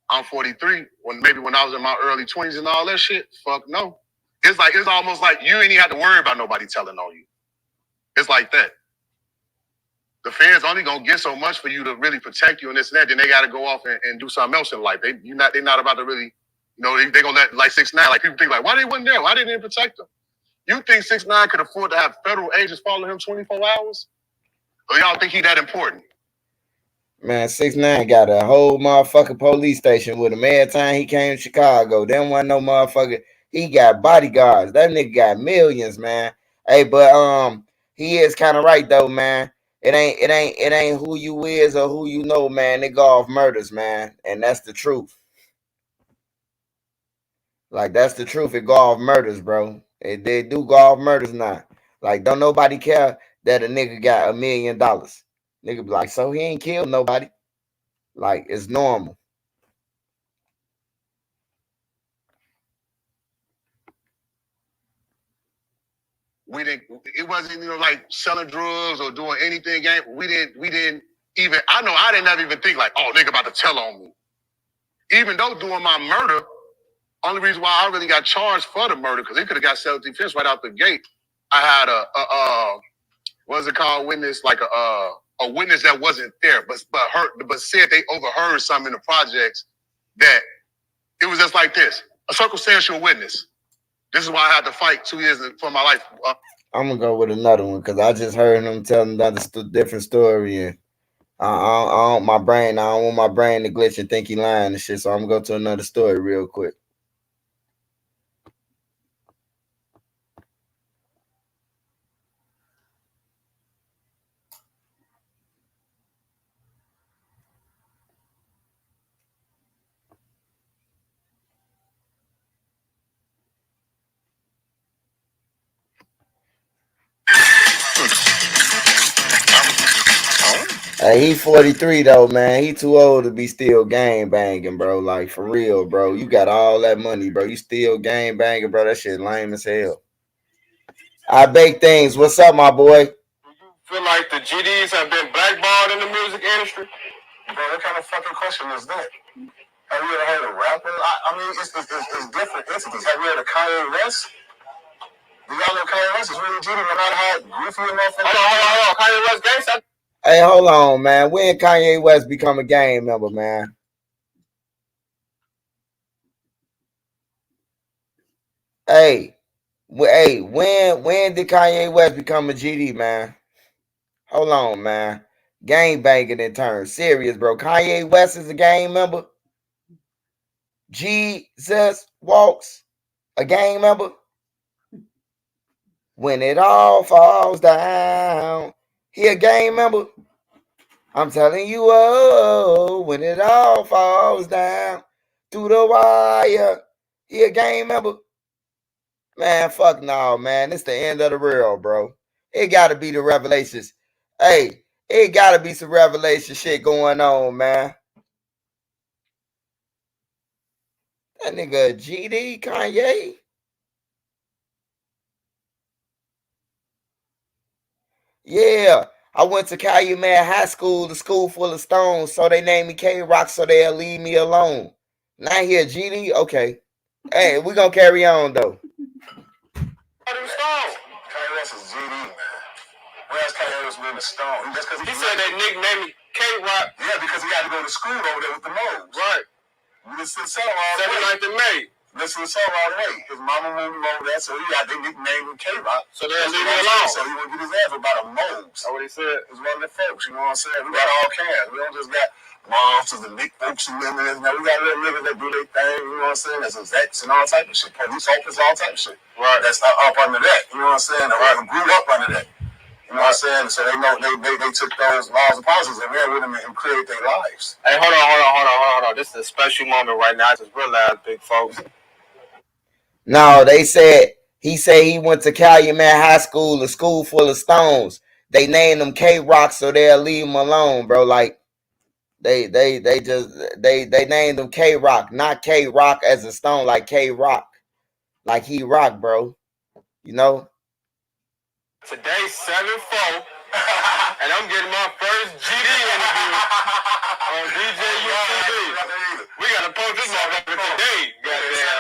I'm 43. When I was in my early 20s and all that shit, fuck no. It's almost like you ain't even have to worry about nobody telling on you. It's like that. The feds only gonna get so much for you to really protect you and this and that. Then they gotta go off and do something else in life. They're not about to really, you know, they gonna let like 6ix9ine. Like people think like, why they wasn't there? Why they didn't protect them? You think 6ix9ine could afford to have federal agents follow him 24 hours? Or y'all think he that important? Man, 6ix9ine got a whole motherfucking police station with him every time he came to Chicago. There wasn't no motherfucker. He got bodyguards. That nigga got millions, man. Hey, but he is kind of right though, man. It ain't who you is or who you know, man. They go off murders, man, and that's the truth. Like that's the truth. It go off murders, bro. They do go off murders now. Like don't nobody care that a nigga got $1 million. Nigga be like, so he ain't killed nobody. Like it's normal. We didn't. It wasn't like selling drugs or doing anything. We didn't even. I know I didn't even think like, oh, nigga about to tell on me. Even though doing my murder, only reason why I really got charged for the murder because he could have got self-defense right out the gate. I had a what's it called? Witness, like a witness that wasn't there, but said they overheard something in the projects that it was just like this, a circumstantial witness. This is why I had to fight 2 years for my life. I'm gonna go with another one because I just heard him tell another different story, and I don't my brain. I don't want my brain to glitch and think he lying and shit. So I'm gonna go to another story real quick. Hey, he 43 though, man. He too old to be still gang banging, bro. Like for real, bro. You got all that money, bro. You still gang banging, bro. That shit lame as hell. I bake things. What's up, my boy? Do you feel like the GDs have been blackballed in the music industry? Bro, what kind of fucking question is that? Have you ever heard a rapper? I mean, it's different entities. Have you heard of Kanye West? Do y'all know Kanye West is really GD no matter how goofy a motherfucker? Hold on. Kanye West gangsta? Hey, hold on, man. When Kanye West become a gang member, man? Hey, when did Kanye West become a GD, man? Hold on, man. Gang banging in turn. Serious, bro. Kanye West is a gang member. Jesus Walks a gang member. When it all falls down, he a gang member. I'm telling you, oh, when it all falls down through the wire, he a gang member. Man, fuck no, man. It's the end of the world, bro. It gotta be the revelations. Hey, it gotta be some revelation shit going on, man. That nigga GD Kanye. Yeah, I went to Calumet High School, the school full of stones, so they named me K-Rock so they'll leave me alone. Not here, GD? Okay. Hey, we gonna carry on, though. Kanye West is GD, man. Where's Kanye West being a stone? Just because he said they nicknamed K-Rock. Yeah, because he had to go to school over there with the moles. Right. Listen to the song all the way. 7th of May. Listen to the song all the way. His mama moved him over there, so he got they nicknamed him K-Rock. So they'll leave him alone. So he wouldn't get his ass about a moles. That's what he said. It's one of the folks, you know what I'm saying? We got all kinds. We don't just got monsters and big folks and women. Now we got little niggas that do their thing, you know what I'm saying? There's execs and all type of shit. Police officers, all type of shit. Right. That's up under that, you know what I'm saying? Right. Grew up under that. You know what I'm saying? So they know they took those laws and policies and ran with them and created their lives. Hey, hold on. This is a special moment right now. I just realized, big folks. No, he said he went to Calumet High School, a school full of stones. They named him K-Rock so they'll leave him alone, bro. Like they named him K-Rock, not K-Rock as a stone, like K-Rock, like he rock, bro. You know. Today's 7-4, and I'm getting my first GD interview on DJ UTV. We gotta post this motherfucker today. Goddamn.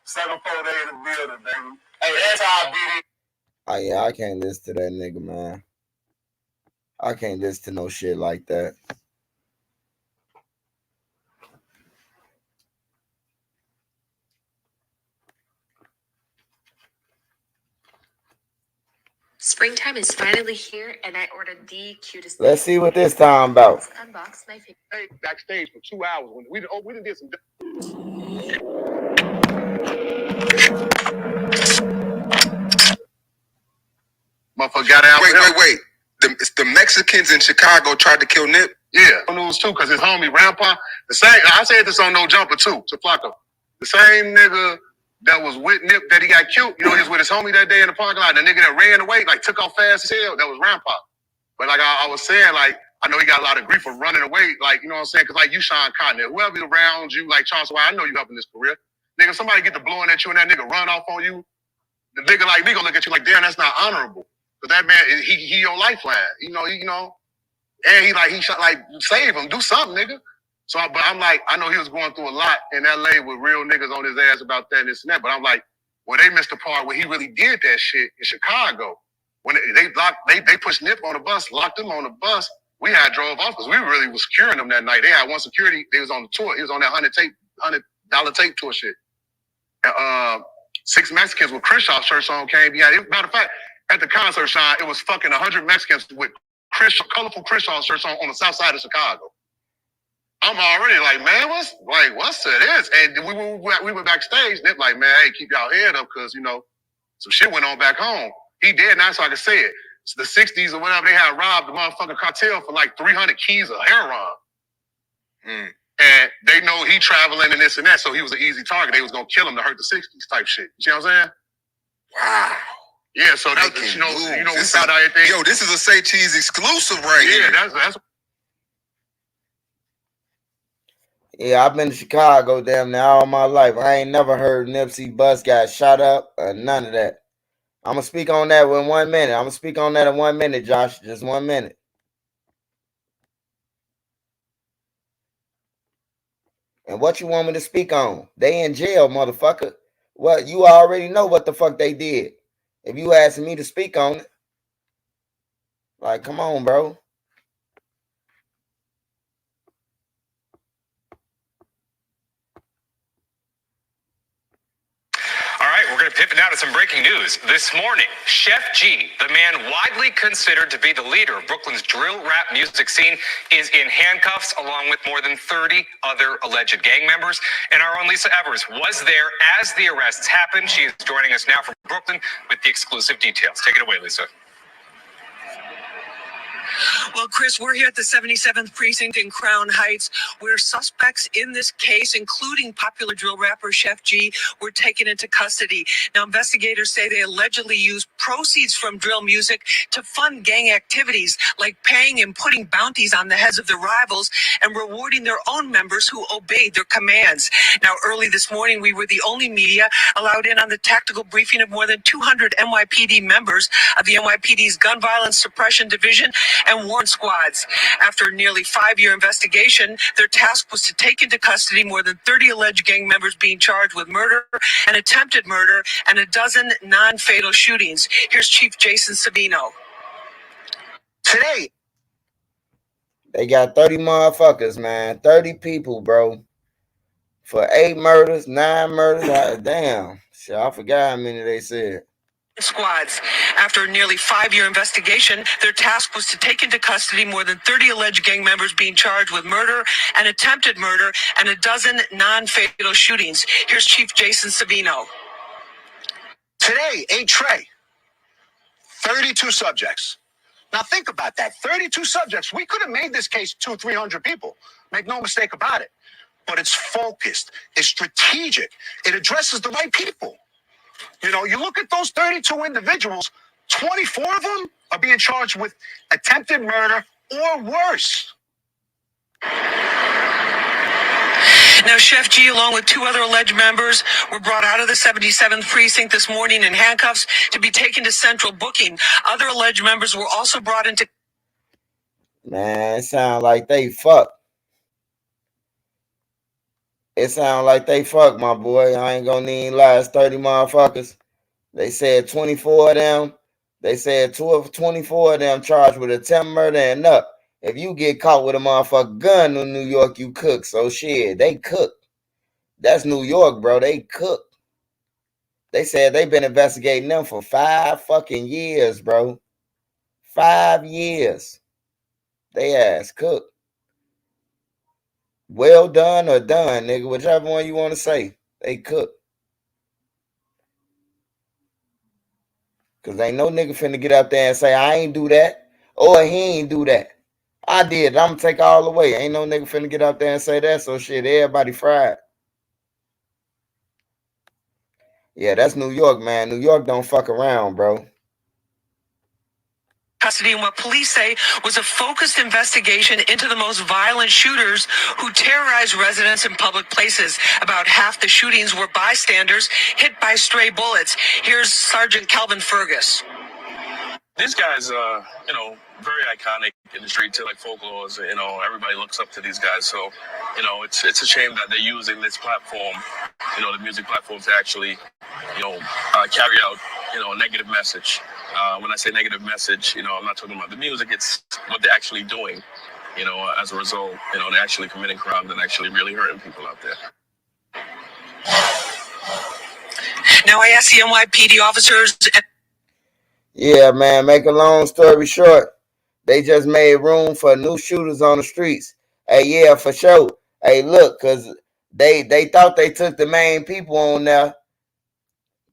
7-4 day in the building, baby. Hey, that's how I beat it. Oh yeah, I can't listen to that nigga, man. I can't listen to no shit like that. Springtime is finally here, and I ordered the cutest. Let's see what this time about. Unbox my favorite. Hey, backstage for 2 hours when we did some. Motherfucker got out. Wait. The Mexicans in Chicago tried to kill Nip. Yeah, news too, because his homie Rampa, the same. I said this on No Jumper too, to Flacco. The same nigga that was with Nip that he got killed. You know, he was with his homie that day in the parking lot. The nigga that ran away, like took off fast as hell. That was Rampa. But like I was saying, like I know he got a lot of grief for running away. Like you know what I'm saying? Because like you, Sean Connery, whoever around you, like Charles White, I know you helping this career. Nigga, somebody get to blowing at you and that nigga run off on you. The nigga like me gonna look at you like, damn, that's not honorable. But that man, he your lifeline. You know. And he shot like save him, do something, nigga. So, but I'm like, I know he was going through a lot in LA with real niggas on his ass about that and this and that. But I'm like, well, they missed the part where he really did that shit in Chicago. When they pushed Nip on the bus, locked him on the bus. We had drove off because we really was securing them that night. They had one security. They was on the tour. He was on that $100 tape tour shit. And 6 Mexicans with Crenshaw shirts on came behind. Matter of fact, at the concert, Sean, it was fucking 100 Mexicans with colorful Crenshaw shirts on the south side of Chicago. I'm already like, man, what's to this? And we went backstage. Nip like, man, hey, keep y'all head up because some shit went on back home. He dead now, so I can say it. It's the 60s or whatever. They had robbed the motherfucking cartel for like 300 keys of heroin. And they know he traveling and this and that, so he was an easy target. They was gonna kill him to hurt the 60s type shit. You see what I'm saying? Wow. Yeah, so that's we found out everything. Yo, this is a Say Cheese exclusive right here. Yeah, that's. Yeah, I've been to Chicago damn near all my life. I ain't never heard Nipsey bus got shot up or none of that. I'm gonna speak on that in 1 minute. Josh. Just 1 minute. And what you want me to speak on? They in jail, motherfucker. Well, you already know what the fuck they did. If you asking me to speak on it, like, come on, bro. All right, we're going to pivot now to some breaking news. This morning, Chef G, the man widely considered to be the leader of Brooklyn's drill rap music scene, is in handcuffs along with more than 30 other alleged gang members. And our own Lisa Evers was there as the arrests happened. She is joining us now from Brooklyn with the exclusive details. Take it away, Lisa. Well, Chris, we're here at the 77th Precinct in Crown Heights, where suspects in this case, including popular drill rapper Chef G, were taken into custody. Now, investigators say they allegedly used proceeds from drill music to fund gang activities, like paying and putting bounties on the heads of their rivals and rewarding their own members who obeyed their commands. Now, early this morning, we were the only media allowed in on the tactical briefing of more than 200 NYPD members of the NYPD's Gun Violence Suppression Division and warrant squads. After a nearly 5-year investigation, their task was to take into custody more than 30 alleged gang members being charged with murder and attempted murder and a dozen non-fatal shootings. Here's Chief Jason Sabino. Today, they got 30 motherfuckers, man. 30 people, bro. For 8 murders, 9 murders. Damn. Shit, I forgot how many they said. Squads. After a nearly 5-year investigation, their task was to take into custody more than 30 alleged gang members being charged with murder and attempted murder and a dozen non-fatal shootings. Here's Chief Jason Sabino. Today, a tray, 32 subjects. Now think about that, 32 subjects. We could have made this case 200-300 people. Make no mistake about it. But it's focused, it's strategic, it addresses the right people. You know, you look at those 32 individuals, 24 of them are being charged with attempted murder or worse. Now, Chef G, along with 2 other alleged members, were brought out of the 77th Precinct this morning in handcuffs to be taken to central booking. Other alleged members were also brought into... Man, it sounds like they fucked. It sounds like they fucked, my boy. I ain't gonna need lies. 30 motherfuckers. They said 24 of them. They said 24 of them charged with attempted murder and up. If you get caught with a motherfucking gun in New York, you cook. So shit, they cook. That's New York, bro. They cook. They said they've been investigating them for 5 fucking years, bro. 5 years. They ass cook. Well done or done, nigga. Whichever one you want to say. They cook. Cause ain't no nigga finna get up there and say I ain't do that or he ain't do that. I did. I'm gonna take all the way. Ain't no nigga finna get up there and say that. So shit, everybody fried. Yeah, that's New York, man. New York don't fuck around, bro. Custody in what police say was a focused investigation into the most violent shooters who terrorized residents in public places. About half the shootings were bystanders hit by stray bullets. Here's Sergeant Calvin Fergus. These guys, very iconic in the street, like folklores. Everybody looks up to these guys. So, it's a shame that they're using this platform, the music platform, to actually, carry out, a negative message. When I say negative message, I'm not talking about the music. It's what they're actually doing. As a result, they're actually committing crimes and actually really hurting people out there. Now I asked the NYPD officers. Yeah, man, make a long story short, they just made room for new shooters on the streets. Hey, yeah, for sure. Hey, look, because they thought they took the main people on there,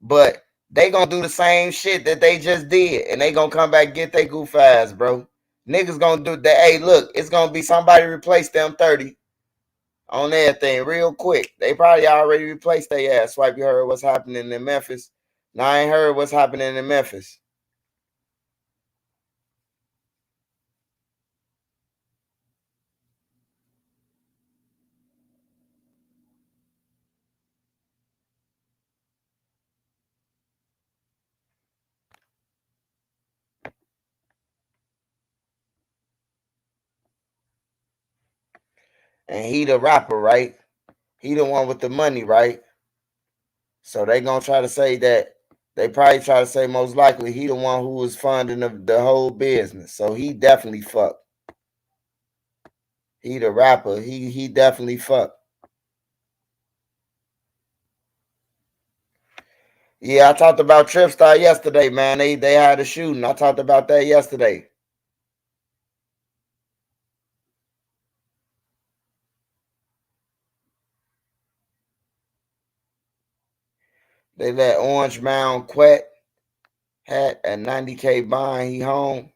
but they gonna do the same shit that they just did, and they gonna come back and get their goof ass, bro. Niggas gonna do that. Hey, look, it's gonna be somebody replace them 30 on everything real quick. They probably already replaced their ass. Swipe, you heard what's happening in Memphis. Now, I ain't heard what's happening in Memphis. And he the rapper, right? He the one with the money, right? So they gonna try to say that. They probably try to say most likely he the one who was funding the whole business. So he definitely fucked. He the rapper. He definitely fucked. Yeah, I talked about Tripstar yesterday, man. They had a shooting. I talked about that yesterday. They let Orange Mound quit. Had a 90K bond. He home.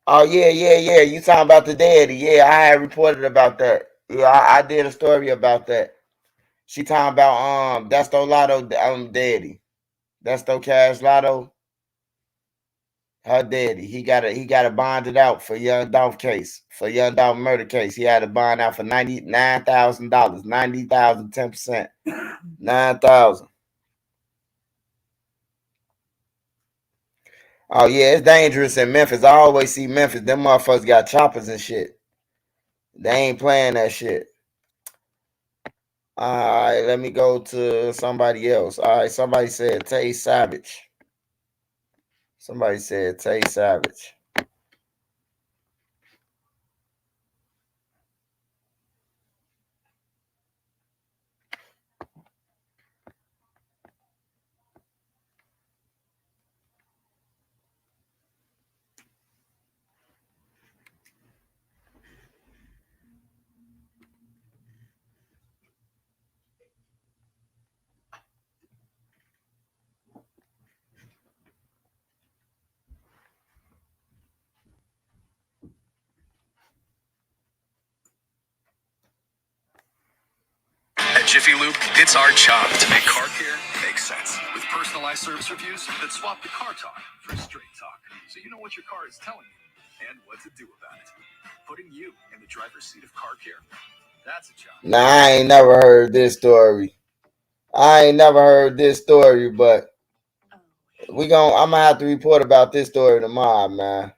Oh, yeah. You talking about the daddy. Yeah, I had reported about that. Yeah, I did a story about that. She talking about that's the Lotto daddy. That's the Cash Lotto. Her daddy. He got a bonded out for Young Dolph case. For Young Dolph murder case. He had a bond out for $99,000. $90,000, 10%. $9,000. Oh yeah, it's dangerous in Memphis. I always see Memphis. Them motherfuckers got choppers and shit. They ain't playing that shit. All right, let me go to somebody else. All right, somebody said Tay Savage. Somebody said Tay Savage. At Jiffy Lube, it's our job to make car care make sense. With personalized service reviews that swap the car talk for straight talk, so you know what your car is telling you and what to do about it. Putting you in the driver's seat of car care. That's a job. Nah, I ain't never heard this story. But I'm gonna have to report about this story tomorrow, man.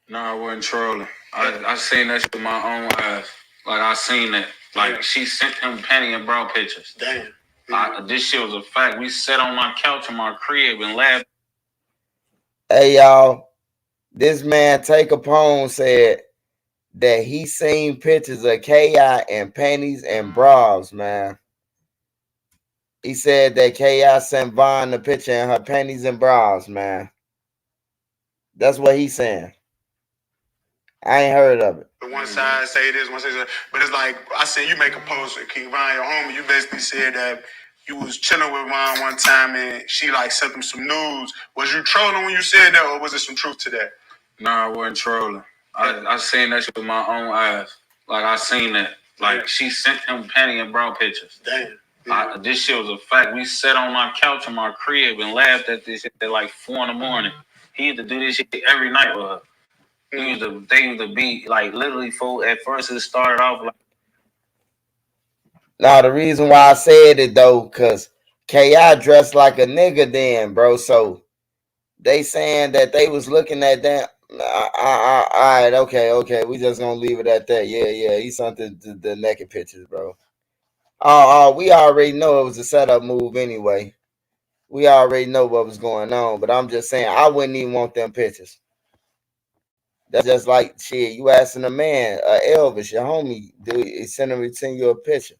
No, I wasn't trolling. I seen that shit with my own eyes. Like, I seen that. Like, she sent him panty and bra pictures. Damn. This shit was a fact. We sat on my couch in my crib and laughed. Hey, y'all. This man, Tay Capone, said that he seen pictures of K.I. in panties and bras, man. He said that K.I. sent Vaughn the picture in her panties and bras, man. That's what he's saying. I ain't heard of it. The one side say this, one side say that. But it's like, I seen you make a post with King Von, your homie. You basically said that you was chilling with Von one time and she like sent him some news. Was you trolling when you said that, or was there some truth to that? Nah, I wasn't trolling. I seen that shit with my own eyes. Like, I seen that. Like, she sent him panty and bra pictures. Damn. This shit was a fact. We sat on my couch in my crib and laughed at this shit at like 4 a.m. He used to do this shit every night with her. They used to be like literally full. At first, it started off like. Now the reason why I said it though, cause K.I. dressed like a nigga then, bro. So they saying that they was looking at that. All right, okay. We just gonna leave it at that. Yeah. He sent the naked pictures, bro. We already know it was a setup move anyway. We already know what was going on, but I'm just saying I wouldn't even want them pictures. That's just like shit. You asking a man, Elvis, your homie, dude, send you a picture.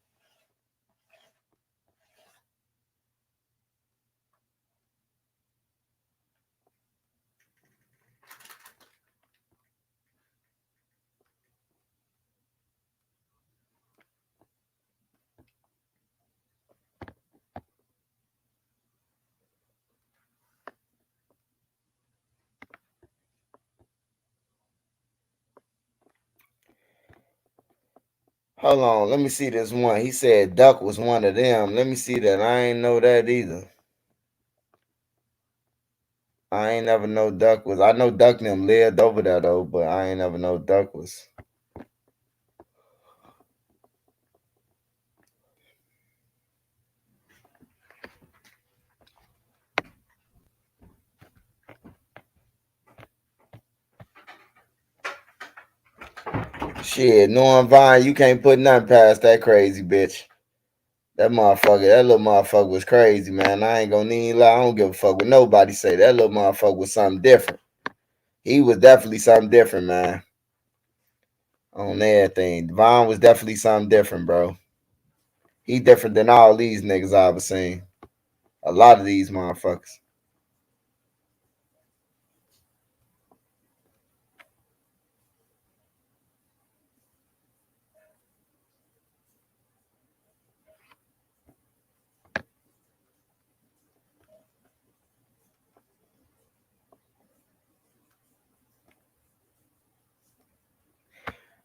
Hold on, let me see this one. He said Duck was one of them. Let me see that. I ain't know that either. I ain't never know Duck was. I know Duck and them lived over there though, but I ain't never know Duck was. Shit, knowing Vine, you can't put nothing past that crazy bitch. That little motherfucker was crazy, man. I ain't gonna even lie. I don't give a fuck what nobody say. That little motherfucker was something different. He was definitely something different, man. On everything. Vine was definitely something different, bro. He different than all these niggas I ever seen. A lot of these motherfuckers.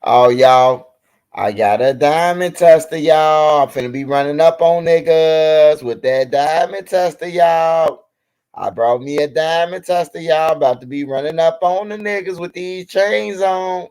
Oh, y'all, I got a diamond tester, y'all. I'm finna be running up on niggas with that diamond tester, y'all. I brought me a diamond tester, y'all. About to be running up on the niggas with these chains on.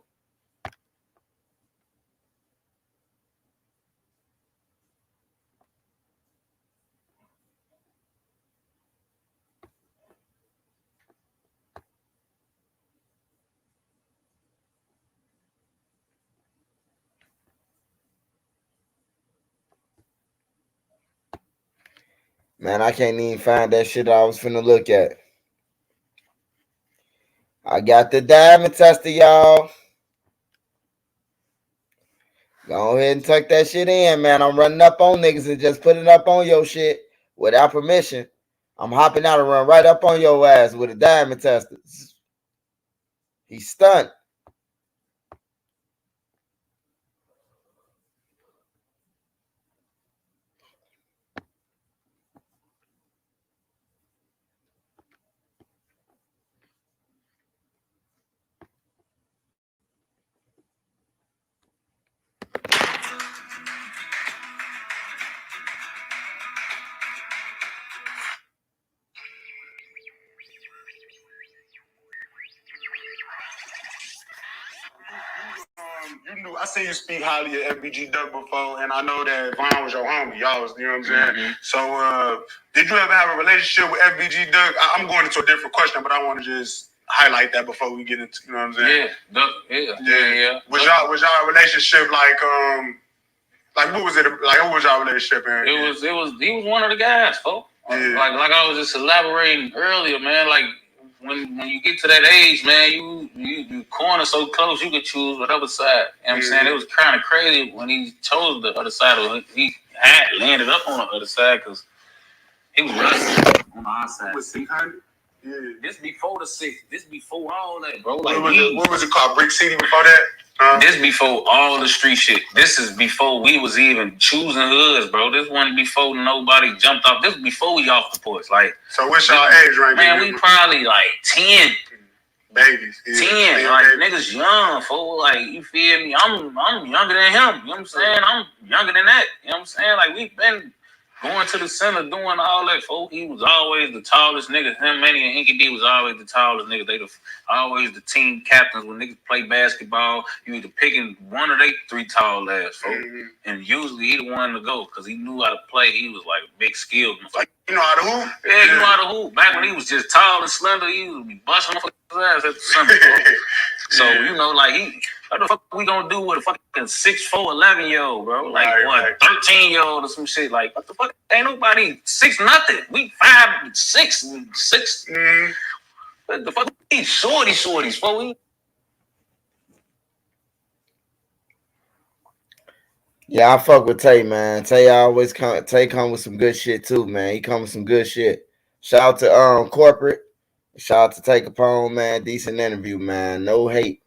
Man, I can't even find that shit I was finna look at. I got the diamond tester, y'all. Go ahead and tuck that shit in, man. I'm running up on niggas and just putting up on your shit without permission. I'm hopping out and run right up on your ass with a diamond tester. He's stunned. You knew, I seen you speak highly of FBG Duck before, and I know that Von was your homie. Y'all was, you know what I'm saying? Mm-hmm. So, did you ever have a relationship with FBG Duck? I'm going into a different question, but I want to just highlight that before we get into, you know what I'm saying? Yeah, Duck, yeah. Was y'all relationship like what was it? Like what was y'all relationship? He was one of the guys, folks. Yeah. Like I was just elaborating earlier, man. Like when you get to that age, man, you corner so close, you could choose whatever side. You know what I'm saying? It was kind of crazy when he chose the other side, or he had landed up on the other side because he was wrestling on the outside. Was he 100? This before the 6. This before all that, bro. Like what was it called? Brick City before that? This before all the street shit. This is before we was even choosing hoods, bro. This wasn't before nobody jumped off. This before we off the porch. Like, so what's y'all age right now? Man, we probably like 10. Babies. 10. Like, niggas young, fool. Like, you feel me? I'm younger than him. You know what I'm saying? I'm younger than that. You know what I'm saying? Like, we've been going to the center, doing all that, folk. He was always the tallest nigga. Him, Manny, and Inky D was always the tallest nigga. They always the team captains. When niggas play basketball, you either picking one of they 3 tall ass, folk. And usually he the one to go because he knew how to play. He was like big skilled. Like, you know how to hoop? Yeah, you know how to hoop. Back when he was just tall and slender, he would be busting motherfuckers' ass at the center. So, you know, like, what the fuck we gonna do with a fucking 6'4", 11-year-old, bro? Like, 13-year-old or some shit? Like, what the fuck? Ain't nobody 6 nothing. We 5, 6. What the fuck? We shorties, fool. Yeah, I fuck with Tay, man. Tay always come with some good shit too, man. He come with some good shit. Shout out to Corporate. Shout out to Tay Capone, man. Decent interview, man. No hate.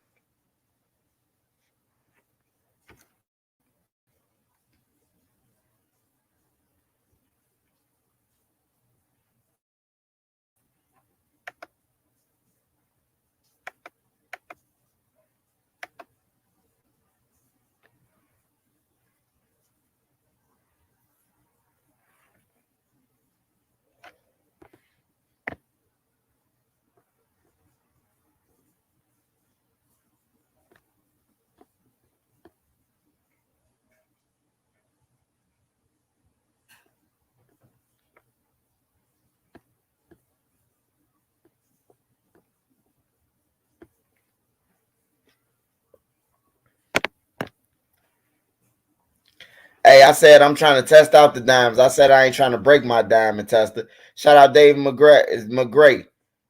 Hey, I said I'm trying to test out the dimes. I said I ain't trying to break my diamond tester. Shout out Dave McGray.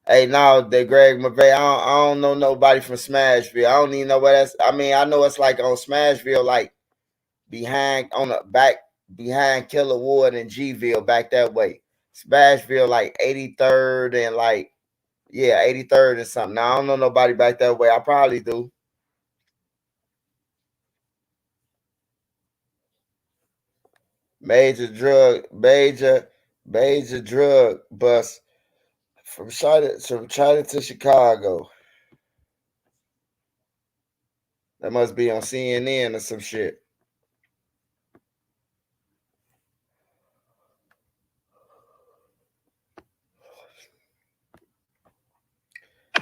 Hey, now the Greg McVeigh. I don't know nobody from Smashville. I don't even know what that's. I mean, I know it's like on Smashville, like behind Killer Ward and Gville back that way. Smashville, like 83rd and like 83rd and something. Now I don't know nobody back that way. I probably do. Major drug bust from China to Chicago. That must be on CNN or some shit.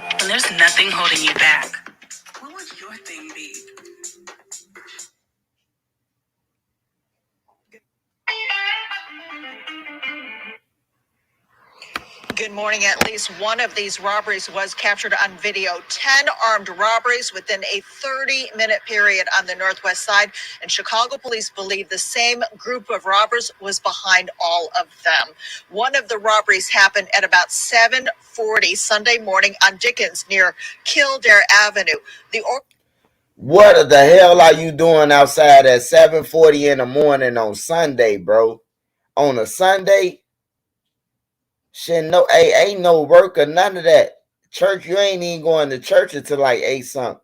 When there's nothing holding you back, what would your thing be? Good morning. At least one of these robberies was captured on video. 10 armed robberies within a 30-minute period on the northwest side. And Chicago police believe the same group of robbers was behind all of them. One of the robberies happened at about 7:40 Sunday morning on Dickens near Kildare Avenue. What the hell are you doing outside at 7:40 in the morning on Sunday, bro? On a Sunday? Shit, no, ain't no work or none of that. Church, you ain't even going to church until like 8 something.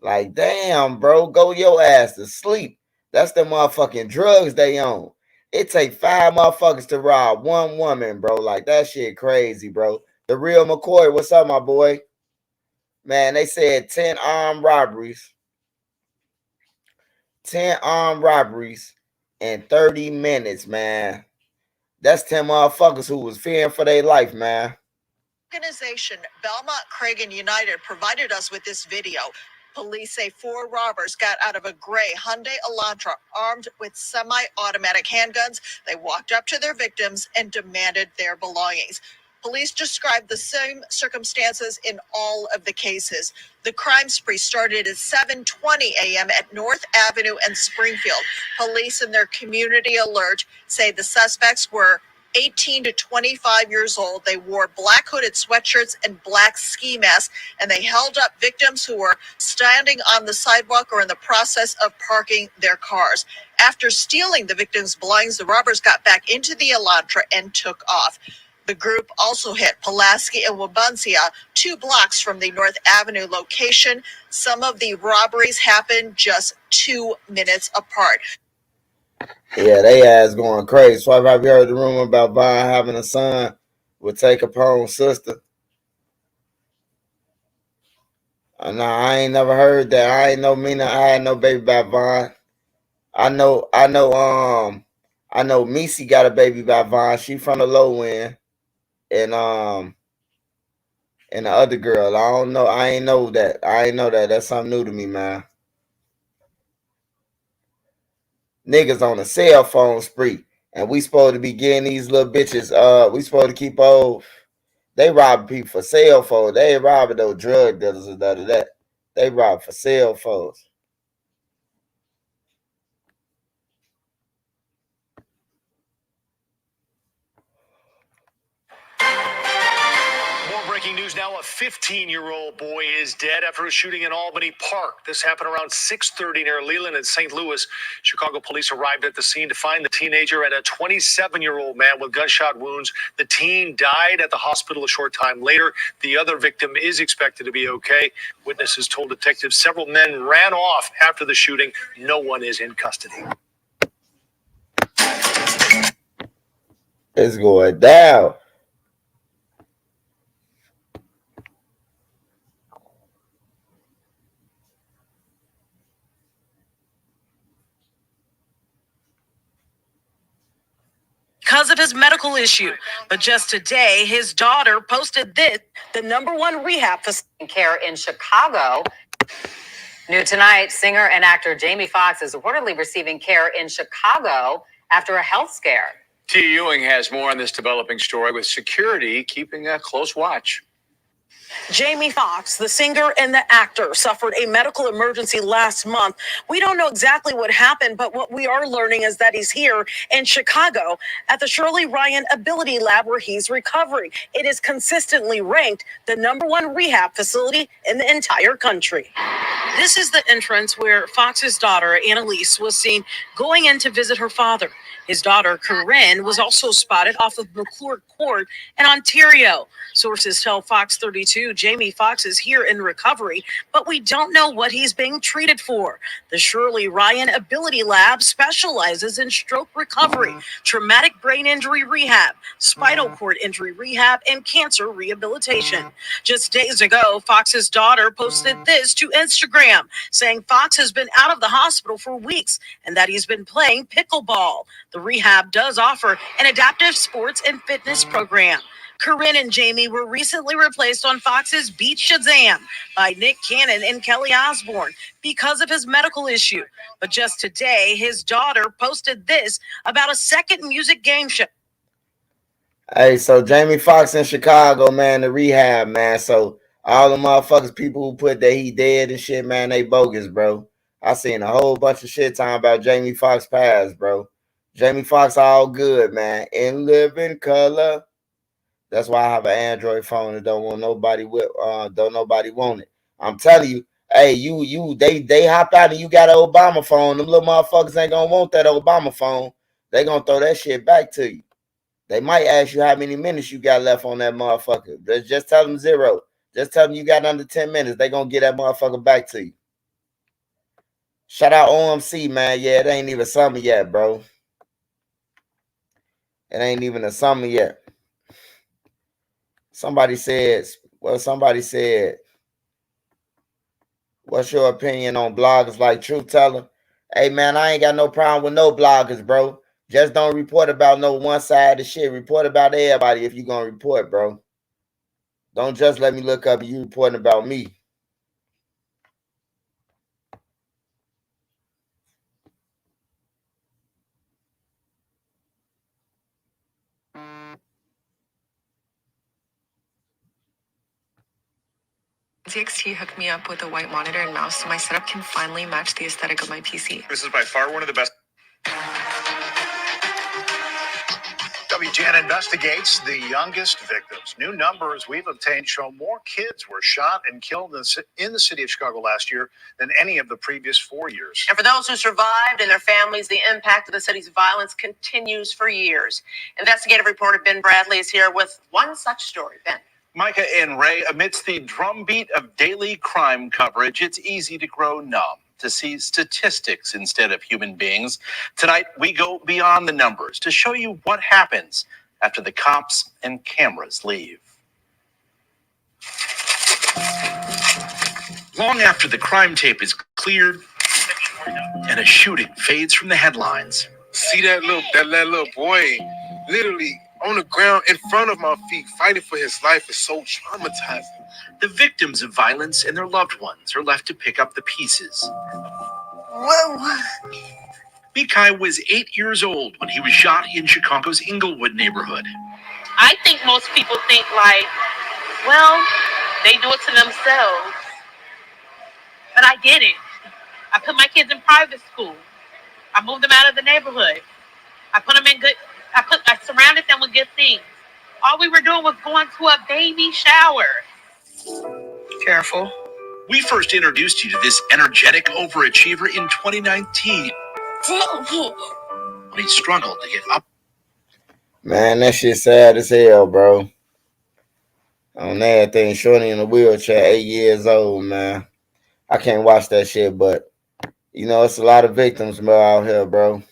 Like, damn, bro, go your ass to sleep. That's the motherfucking drugs they own. It take 5 motherfuckers to rob one woman, bro. Like, that shit crazy, bro. The real McCoy, what's up, my boy? Man, they said 10 armed robberies. 10 armed robberies in 30 minutes, man. That's 10 motherfuckers who was fearing for their life, man. Organization Belmont Cragen United provided us with this video. Police say 4 robbers got out of a gray Hyundai Elantra armed with semi-automatic handguns. They walked up to their victims and demanded their belongings. Police described the same circumstances in all of the cases. The crime spree started at 7:20 a.m. at North Avenue and Springfield. Police in their community alert say the suspects were 18 to 25 years old. They wore black hooded sweatshirts and black ski masks, and they held up victims who were standing on the sidewalk or in the process of parking their cars. After stealing the victims' belongings, the robbers got back into the Elantra and took off. The group also hit Pulaski and Wabunsea, 2 blocks from the North Avenue location. Some of the robberies happened just 2 minutes apart. Yeah, they ass going crazy. So have you heard the rumor about Vaughn having a son would take upon sister? No, I ain't never heard that. I ain't know Mina. I had no baby by Vaughn. I know Missy got a baby by Vaughn. She from the low end. And the other girl. I don't know. I ain't know that. That's something new to me, man. Niggas on a cell phone spree. And we supposed to be getting these little bitches. We supposed to keep old. They robbing people for cell phones. They ain't robbing those drug dealers or none of that. They rob for cell phones. More breaking news now. A 15-year-old boy is dead after a shooting in Albany Park. This happened around 6:30 near Leland in St. Louis. Chicago police arrived at the scene to find the teenager and a 27-year-old man with gunshot wounds. The teen died at the hospital a short time later. The other victim is expected to be okay. Witnesses told detectives several men ran off after the shooting. No one is in custody. It's going down. Because of his medical issue. But just today, his daughter posted this, the #1 rehab facility care in Chicago. New tonight, singer and actor Jamie Foxx is reportedly receiving care in Chicago after a health scare. T. Ewing has more on this developing story, with security keeping a close watch. Jamie Foxx, the singer and the actor, suffered a medical emergency last month. We don't know exactly what happened, but what we are learning is that he's here in Chicago at the Shirley Ryan Ability Lab where he's recovering. It is consistently ranked the #1 rehab facility in the entire country. This is the entrance where Fox's daughter, Annalise, was seen going in to visit her father. His daughter, Corinne, was also spotted off of McClure Court in Ontario. Sources tell Fox 32 Jamie Foxx is here in recovery, but we don't know what he's being treated for. The Shirley Ryan Ability Lab specializes in stroke recovery, traumatic brain injury rehab, spinal cord injury rehab, and cancer rehabilitation. Just days ago, Fox's daughter posted this to Instagram, saying Foxx has been out of the hospital for weeks and that he's been playing pickleball. The rehab does offer an adaptive sports and fitness program. Corinne and Jamie were recently replaced on Fox's Beat Shazam by Nick Cannon and Kelly Osbourne because of his medical issue. But just today, his daughter posted this about a second music game show. Hey, so Jamie Foxx in Chicago, man, the rehab, man. So all the motherfuckers, people who put that he dead and shit, man, they bogus, bro. I seen a whole bunch of shit talking about Jamie Foxx past, bro. Jamie Foxx all good, man. In living color. That's why I have an Android phone and don't nobody want it. I'm telling you, hey, they hop out and you got an Obama phone. Them little motherfuckers ain't gonna want that Obama phone. They gonna throw that shit back to you. They might ask you how many minutes you got left on that motherfucker. Just tell them 0. Just tell them you got under 10 minutes. They gonna get that motherfucker back to you. Shout out OMC, man. Yeah, it ain't even summer yet, bro. It ain't even a summer yet. Somebody said, what's your opinion on bloggers like Truth Teller? Hey, man, I ain't got no problem with no bloggers, bro. Just don't report about no one side of shit. Report about everybody if you're going to report, bro. Don't just let me look up and you reporting about me. TXT hooked me up with a white monitor and mouse, so my setup can finally match the aesthetic of my PC. This is by far one of the best. WGN investigates the youngest victims. New numbers we've obtained show more kids were shot and killed in the city of Chicago last year than any of the previous 4 years. And for those who survived and their families, the impact of the city's violence continues for years. Investigative reporter Ben Bradley is here with one such story. Ben. Micah and Ray, amidst the drumbeat of daily crime coverage, it's easy to grow numb, to see statistics instead of human beings. Tonight, we go beyond the numbers to show you what happens after the cops and cameras leave. Long after the crime tape is cleared and a shooting fades from the headlines. See that little boy literally on the ground in front of my feet fighting for his life is so traumatizing. The victims of violence and their loved ones are left to pick up the pieces. Whoa. Mikai was 8 years old when he was shot in Chicago's Inglewood neighborhood. I think most people think like, well, they do it to themselves. But I didn't. I put my kids in private school. I moved them out of the neighborhood. I put them in good, I surrounded them with good things. All we were doing was going to a baby shower. Careful. We first introduced you to this energetic overachiever in 2019. But he struggled to get up. Man, that shit sad as hell, bro. On everything, shorty in a wheelchair, 8 years old, man. I can't watch that shit, but you know, it's a lot of victims, bro, out here, bro.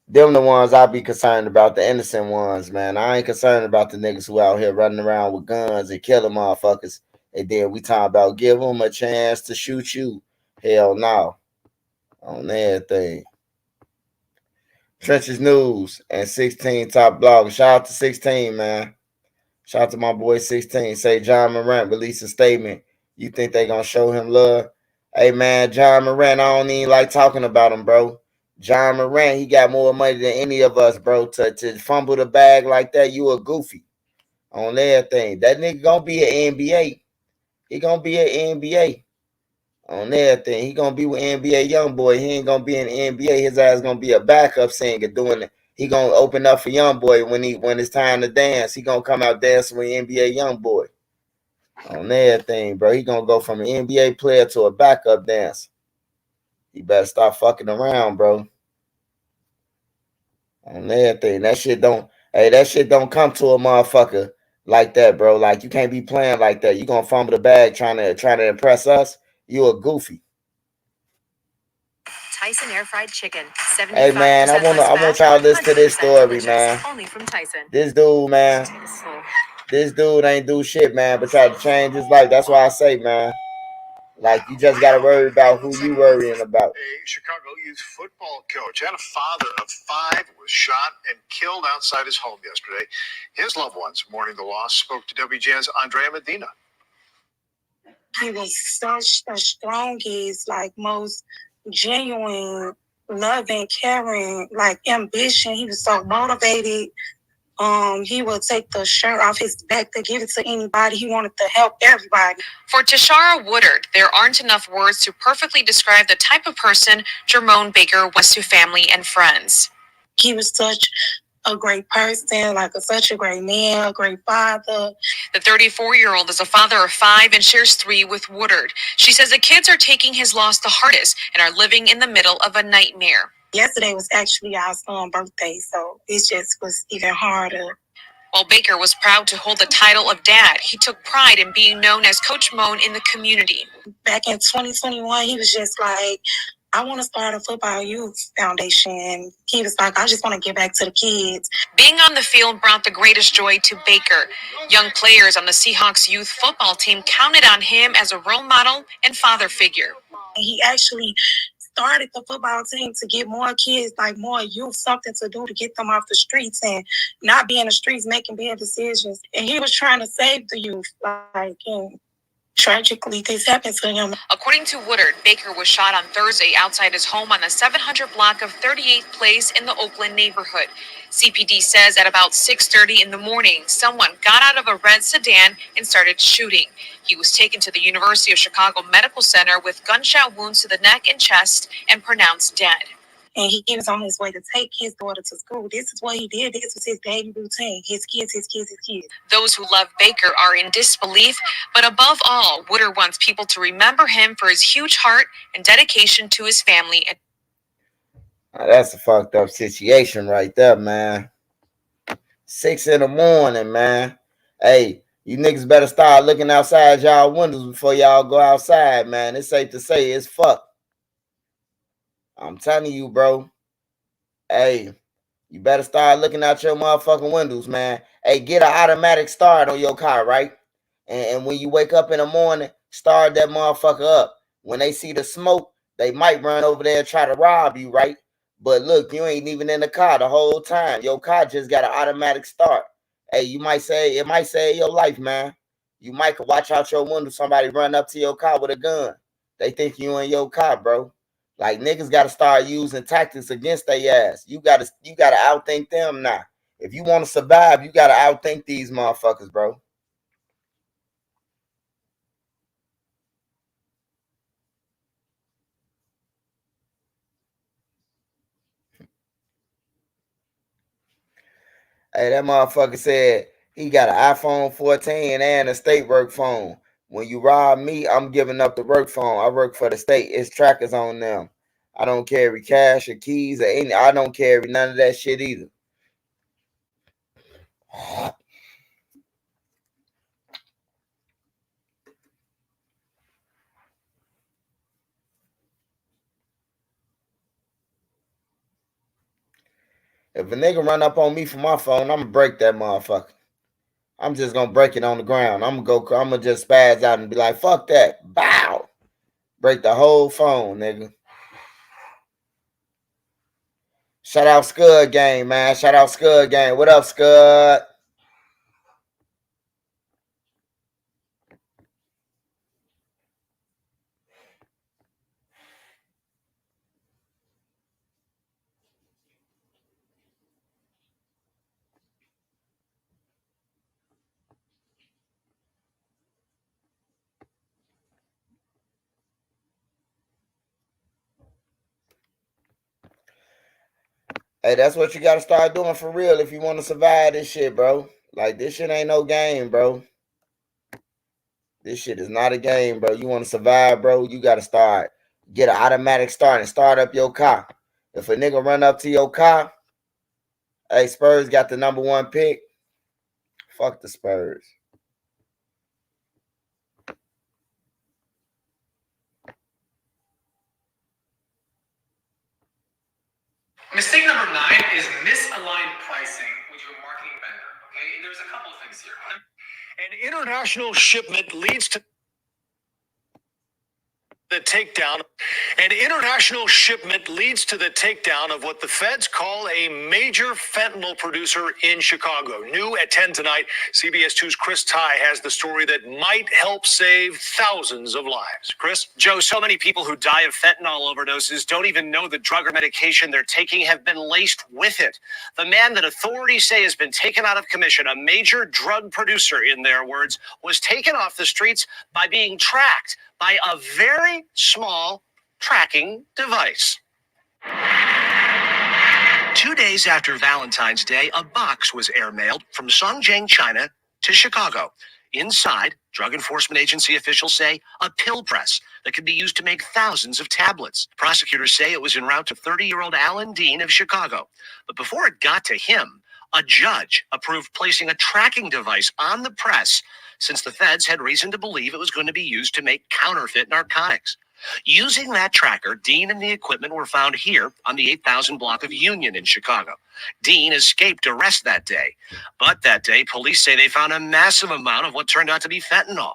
Them the ones I be concerned about, the innocent ones, man. I ain't concerned about the niggas who out here running around with guns and killing motherfuckers. And then we talking about give them a chance to shoot you. Hell no. On everything. Trenches News and 16 Top Blog. Shout out to 16, man. Shout out to my boy 16. Say John Morant released a statement. You think they gonna show him love? Hey, man, John Morant, I don't even like talking about him, bro. John Morant, he got more money than any of us, bro. To fumble the bag like that, you a goofy. On everything. That nigga gonna be an NBA. He gonna be an NBA. On everything. He gonna be with NBA Youngboy. He ain't gonna be in the NBA. His ass gonna be a backup singer doing it. He gonna open up for Youngboy when it's time to dance. He gonna come out dancing with NBA Youngboy. On everything, bro. He gonna go from an NBA player to a backup dancer. He better stop fucking around, bro. On everything. That shit don't come to a motherfucker like that, bro. Like, you can't be playing like that. You gonna fumble the bag trying to impress us? You a goofy. Tyson air fried chicken. Hey, man, I want y'all to listen to this story, man. Only from Tyson. This dude, man. This dude ain't do shit, man, but try to change his life. That's why I say, man. Like, you just got to worry about who you worrying about. A Chicago youth football coach and a father of 5 was shot and killed outside his home yesterday. His loved ones mourning the loss spoke to WGN's Andrea Medina. He was such a strongest, like, most genuine, loving, caring, like, ambition. He was so motivated. He would take the shirt off his back to give it to anybody. He wanted to help everybody. For Tashara Woodard, there aren't enough words to perfectly describe the type of person Jermone Baker was to family and friends. He was such a great person, like such a great man, a great father. The 34-year-old is a father of 5 and shares 3 with Woodard. She says the kids are taking his loss the hardest and are living in the middle of a nightmare. Yesterday was actually our son's birthday, so it just was even harder. While Baker was proud to hold the title of dad, he took pride in being known as Coach Moan in the community. Back in 2021, he was just like, I want to start a football youth foundation. He was like, I just want to give back to the kids. Being on the field brought the greatest joy to Baker. Young players on the Seahawks youth football team counted on him as a role model and father figure. He actually started the football team to get more kids, like more youth, something to do to get them off the streets and not be in the streets making bad decisions. And he was trying to save the youth, like, and tragically, this happened to him. According to Woodard, Baker was shot on Thursday outside his home on the 700 block of 38th Place in the Oakland neighborhood. CPD says at about 6:30 in the morning, someone got out of a red sedan and started shooting. He was taken to the University of Chicago Medical Center with gunshot wounds to the neck and chest and pronounced dead. and he is on his way to take his daughter to school. This is what he did. This was his daily routine. His kids, his kids, his kids. Those who love Baker are in disbelief, but above all, Wooder wants people to remember him for his huge heart and dedication to his family. Now, that's a fucked up situation right there, man. 6 in the morning, man. Hey, you niggas better start looking outside y'all windows before y'all go outside, man. It's safe to say it's fucked. I'm telling you, bro. Hey, you better start looking out your motherfucking windows, man. Hey, get an automatic start on your car, right? And when you wake up in the morning, start that motherfucker up. When they see the smoke, they might run over there and try to rob you, right? But look, you ain't even in the car the whole time. Your car just got an automatic start. Hey, you might say, it might save your life, man. You might watch out your window, somebody run up to your car with a gun. They think you in your car, bro. Like, niggas got to start using tactics against their ass. You gotta outthink them now. If you want to survive, you got to outthink these motherfuckers, bro. Hey, that motherfucker said he got an iPhone 14 and a state work phone. When you rob me, I'm giving up the work phone. I work for the state. It's trackers on them. I don't carry cash or keys or any. I don't carry none of that shit either. If a nigga run up on me for my phone, I'm gonna break that motherfucker. I'm just gonna break it on the ground. I'm gonna just spaz out and be like, fuck that. Bow. Break the whole phone, nigga. Shout out Scud Gang, man. Shout out Scud Gang. What up, Scud? Hey, that's what you gotta start doing for real if you want to survive this shit, bro. Like, this shit ain't no game, bro. This shit is not a game, bro. You want to survive, bro, you gotta start. Get an automatic start and start up your car. If a nigga run up to your car, hey, Spurs got the #1 pick. Fuck the Spurs. Mistake number 9 is misaligned pricing with your marketing vendor. Okay, there's a couple of things here. An international shipment leads to the takedown. An international shipment leads to the takedown of what the feds call a major fentanyl producer in Chicago. New at 10 tonight, CBS 2's Chris Ty has the story that might help save thousands of lives. Chris? Joe, so many people who die of fentanyl overdoses don't even know the drug or medication they're taking have been laced with it. The man that authorities say has been taken out of commission, a major drug producer in their words, was taken off the streets by being tracked by a very small tracking device. 2 days after Valentine's Day, a box was airmailed from Songjiang, China to Chicago. Inside, Drug Enforcement Agency officials say, a pill press that could be used to make thousands of tablets. Prosecutors say it was en route to 30-year-old Alan Dean of Chicago. But before it got to him, a judge approved placing a tracking device on the press since the feds had reason to believe it was going to be used to make counterfeit narcotics. Using that tracker, Dean and the equipment were found here on the 8000 block of Union in Chicago. Dean escaped arrest that day. But that day, police say they found a massive amount of what turned out to be fentanyl.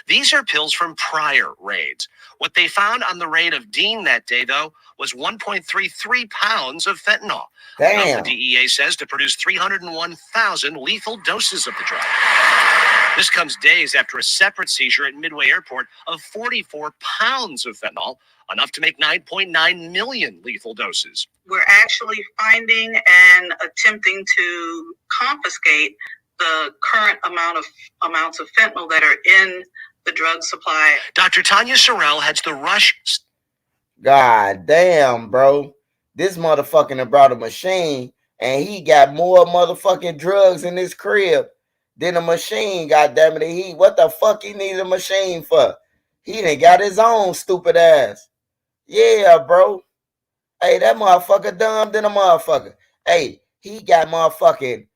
These are pills from prior raids. What they found on the raid of Dean that day, though, was 1.33 pounds of fentanyl. Damn. Enough, the DEA says, to produce 301,000 lethal doses of the drug. This comes days after a separate seizure at Midway Airport of 44 pounds of fentanyl, enough to make 9.9 million lethal doses. We're actually finding and attempting to confiscate the current amounts of fentanyl that are in the drug supply. Dr. Tanya Sorrell heads the Rush. God damn, bro. This motherfucking done brought a machine, and he got more motherfucking drugs in his crib than a machine. Goddamn it, what the fuck he need a machine for? He done got his own stupid ass. Yeah, bro. Hey, that motherfucker dumb than a motherfucker. Hey, he got motherfucking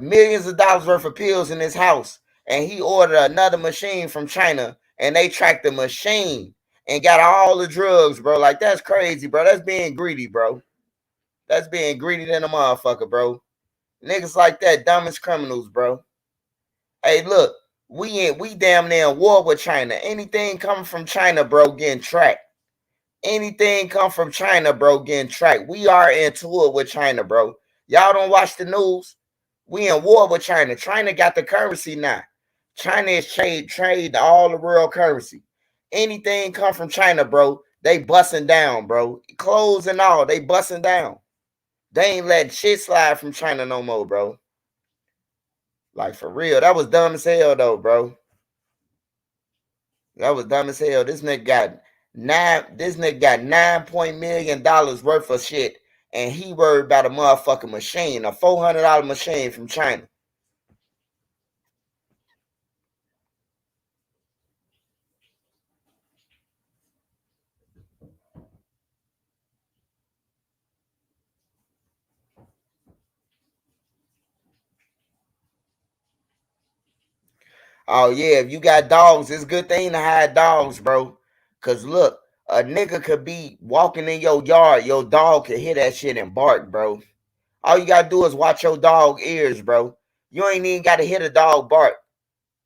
millions of dollars worth of pills in his house, and he ordered another machine from China, and they tracked the machine and got all the drugs, bro. Like, that's crazy, bro. That's being greedy, bro. That's being greedy than a motherfucker, bro. Niggas like that, dumb as criminals, bro. Hey, look, we damn near in war with China. Anything coming from China, bro, getting tracked. Anything come from China, bro, getting tracked. We are in tour with China, bro. Y'all don't watch the news. We in war with China. China got the currency now. China is trade all the world currency. Anything come from China, bro, they busting down, bro. Clothes and all, they busting down. They ain't letting shit slide from China no more, bro. Like, for real. That was dumb as hell, though, bro. That was dumb as hell. This nigga got $9 million worth of shit, and he worried about a motherfucking machine, a $400 machine from China. Oh yeah, if you got dogs, it's a good thing to have dogs, bro. Cause look, a nigga could be walking in your yard, your dog could hear that shit and bark, bro. All you gotta do is watch your dog ears, bro. You ain't even gotta hear the dog bark.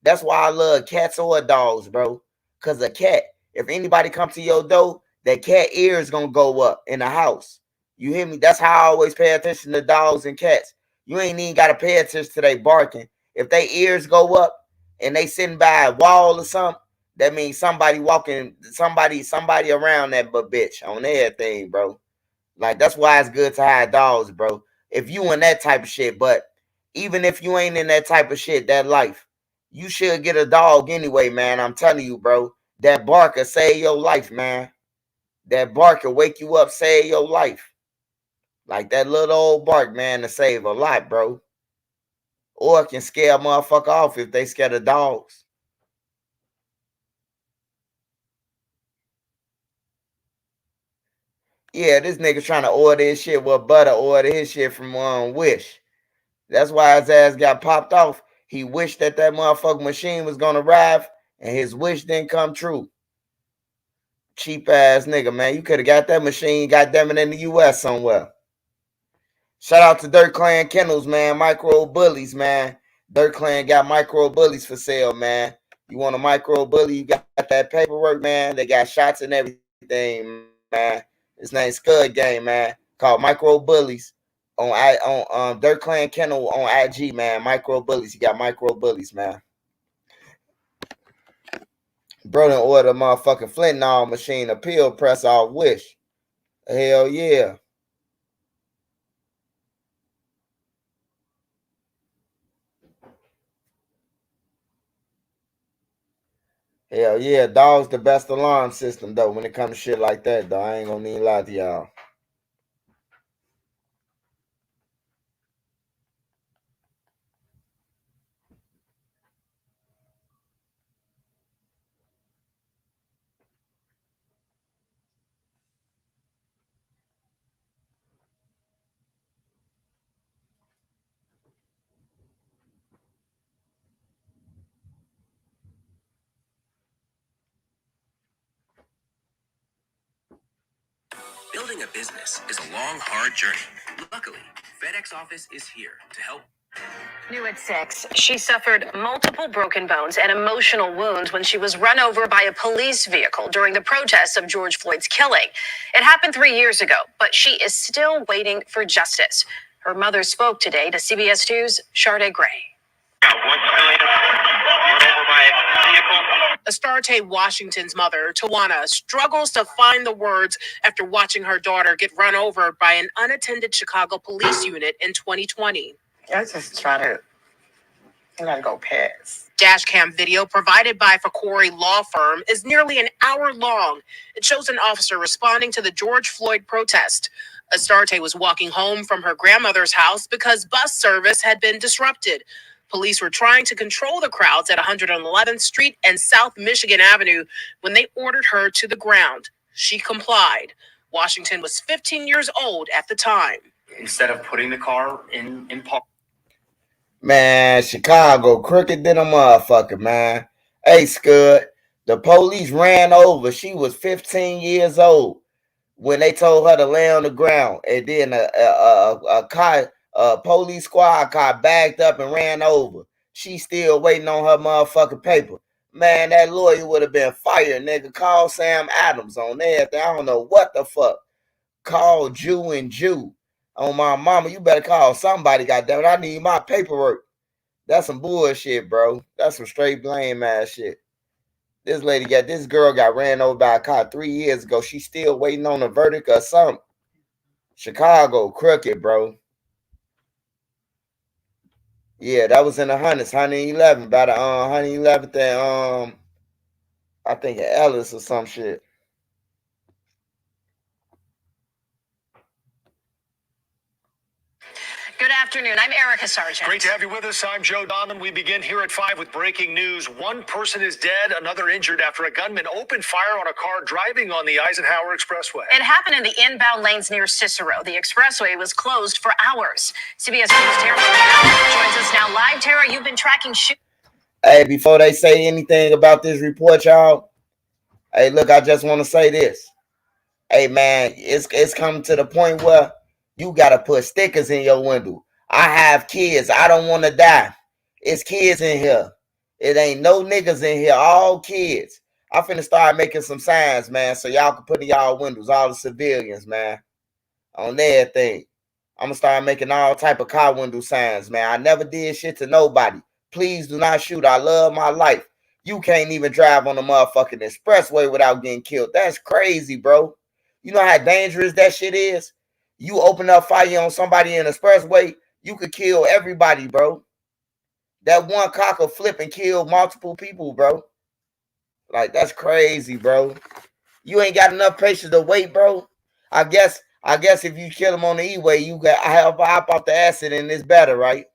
That's why I love cats or dogs, bro. Cause a cat, if anybody come to your door, that cat ears gonna go up in the house. You hear me? That's how I always pay attention to dogs and cats. You ain't even gotta pay attention to they barking. If they ears go up and they sitting by a wall or something, that means somebody walking, somebody around that bitch on everything, bro. Like, that's why it's good to have dogs, bro. If you in that type of shit, but even if you ain't in that type of shit, that life, you should get a dog anyway, man. I'm telling you, bro. That barker save your life, man. That barker wake you up, save your life. Like that little old bark, man, to save a lot, bro. Or it can scare a motherfucker off if they scared of dogs. Yeah, this nigga trying to order his shit with butter, order his shit from Wish. That's why his ass got popped off. He wished that motherfucking machine was gonna arrive, and his wish didn't come true. Cheap ass nigga, man. You could have got that machine, goddamn it, in the US somewhere. Shout out to Dirt Clan Kennels, man. Micro bullies, man. Dirt Clan got micro bullies for sale, man. You want a micro bully? You got that paperwork, man. They got shots and everything, man. His name's Scud Game, man. Called Micro Bullies on Dirt Clan Kennel on IG, man. Micro Bullies. You got micro bullies, man. Bro done ordered a motherfucking fentanyl machine, a pill press off Wish. Hell yeah. Hell yeah. Dog's the best alarm system, though, when it comes to shit like that, though. I ain't gonna need to lie to y'all. Building a business is a long, hard journey. Luckily, FedEx Office is here to help. New at 6, she suffered multiple broken bones and emotional wounds when she was run over by a police vehicle during the protests of George Floyd's killing. It happened 3 years ago, but she is still waiting for justice. Her mother spoke today to CBS News' Sade Gray. Astarte Washington's mother, Tawana, struggles to find the words after watching her daughter get run over by an unattended Chicago police unit in 2020. I just try to let it go past. Dashcam video provided by Fakori Law Firm is nearly an hour long. It shows an officer responding to the George Floyd protest. Astarte was walking home from her grandmother's house because bus service had been disrupted. Police were trying to control the crowds at 111th Street and South Michigan Avenue when they ordered her to the ground. She complied. Washington was 15 years old at the time. Instead of putting the car in park. Man, Chicago crooked than a motherfucker, man. Hey, Scud, the police ran over. She was 15 years old when they told her to lay on the ground, and then a police squad car backed up and ran over. She still waiting on her motherfucking paper. Man, that lawyer would have been fired, nigga. Call Sam Adams on everything. I don't know what the fuck. Call Jew and Jew. On my mama, you better call somebody, goddammit. I need my paperwork. That's some bullshit, bro. That's some straight blame ass shit. This girl got ran over by a car 3 years ago. She's still waiting on a verdict or something. Chicago crooked, bro. Yeah, that was in the hundreds, 111, by the 111th and I think Ellis or some shit. Good afternoon. I'm Erica Sargent. Great to have you with us. I'm Joe Donovan. We begin here at 5 with breaking news. One person is dead, another injured after a gunman opened fire on a car driving on the Eisenhower Expressway. It happened in the inbound lanes near Cicero. The expressway was closed for hours. CBS News' Tara joins us now live. Tara, you've been tracking Hey, before they say anything about this report, y'all, hey, look, I just want to say this. Hey, man, it's coming to the point where you got to put stickers in your window. I have kids. I don't want to die. It's kids in here. It ain't no niggas in here. All kids. I'm finna start making some signs, man, so y'all can put in y'all windows, all the civilians, man, on everything. I'm going to start making all type of car window signs, man. I never did shit to nobody. Please do not shoot. I love my life. You can't even drive on the motherfucking expressway without getting killed. That's crazy, bro. You know how dangerous that shit is? You open up fire on somebody in the expressway, you could kill everybody, bro. That one car could flip and kill multiple people, bro. Like, that's crazy, bro. You ain't got enough patience to wait, bro. I guess if you kill them on the E-way, you got hop off the acid and it's better, right?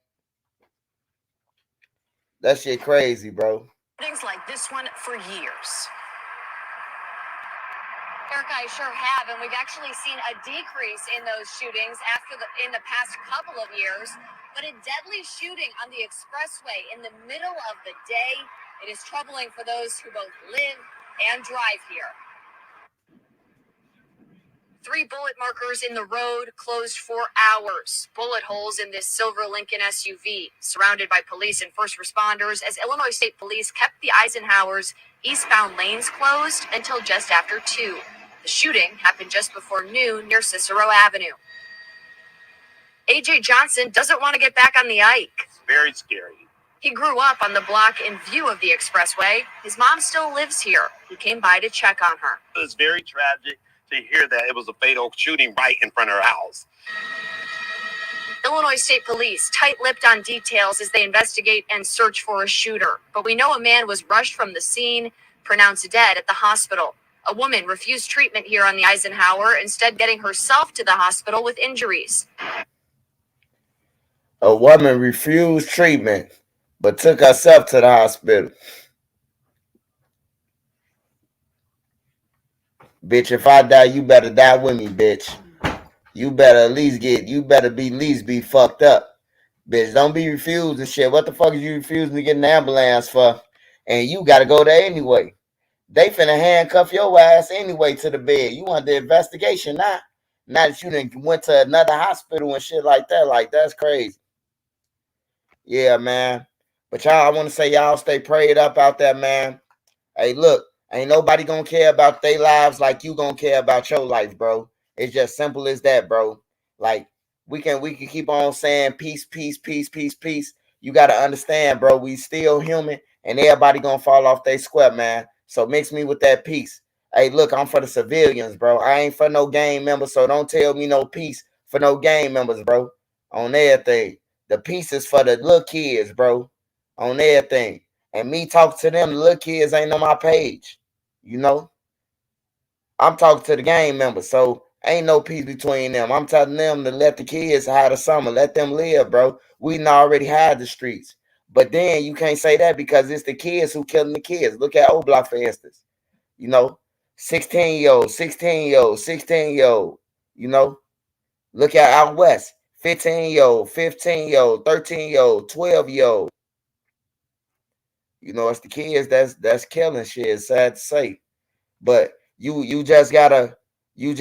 That shit crazy, bro. shootings like this one for years. Erica, I sure have, and we've actually seen a decrease in those shootings in the past couple of years. But a deadly shooting on the expressway in the middle of the day, it is troubling for those who both live and drive here. 3 bullet markers in the road, closed for hours. Bullet holes in this silver Lincoln SUV, surrounded by police and first responders, as Illinois State Police kept the Eisenhower's eastbound lanes closed until just after 2. The shooting happened just before noon near Cicero Avenue. AJ Johnson doesn't want to get back on the Ike. It's very scary. He grew up on the block in view of the expressway. His mom still lives here. He came by to check on her. It was very tragic to hear that it was a fatal shooting right in front of her house. Illinois State Police tight-lipped on details as they investigate and search for a shooter. But we know a man was rushed from the scene, pronounced dead at the hospital. A woman refused treatment here on the Eisenhower, instead getting herself to the hospital with injuries. A woman refused treatment, but took herself to the hospital. Bitch, if I die, you better die with me, bitch. You better at least be fucked up. Bitch, don't be refused and shit. What the fuck is you refusing to get an ambulance for? And you gotta go there anyway. They finna handcuff your ass anyway to the bed. You want the investigation now? Now that you done went to another hospital and shit like that. Like, that's crazy. Yeah, man. But y'all, I want to say y'all stay prayed up out there, man. Hey, look, ain't nobody gonna care about their lives like you gonna care about your life, bro. It's just simple as that, bro. Like, we can keep on saying peace, peace, peace, peace, peace. You gotta understand, bro, we still human and everybody gonna fall off their square, man. So mix me with that peace. Hey, look, I'm for the civilians, bro. I ain't for no gang members, so don't tell me no peace for no gang members, bro. On everything. The peace is for the little kids, bro. On everything. And me talking to them, the little kids ain't on my page. You know? I'm talking to the gang members. So, Ain't no peace between them. I'm telling them to let the kids have the summer. Let them live, bro. We done already had the streets. But then you can't say that because it's the kids who killing the kids. Look at O Block, for instance. You know, 16-year-old, 16-year-old, 16-year-old. You know, look at out west. 15-year-old, 15-year-old, 13-year-old, 12-year-old. You know, it's the kids that's killing shit. It's sad to say. But you just gotta get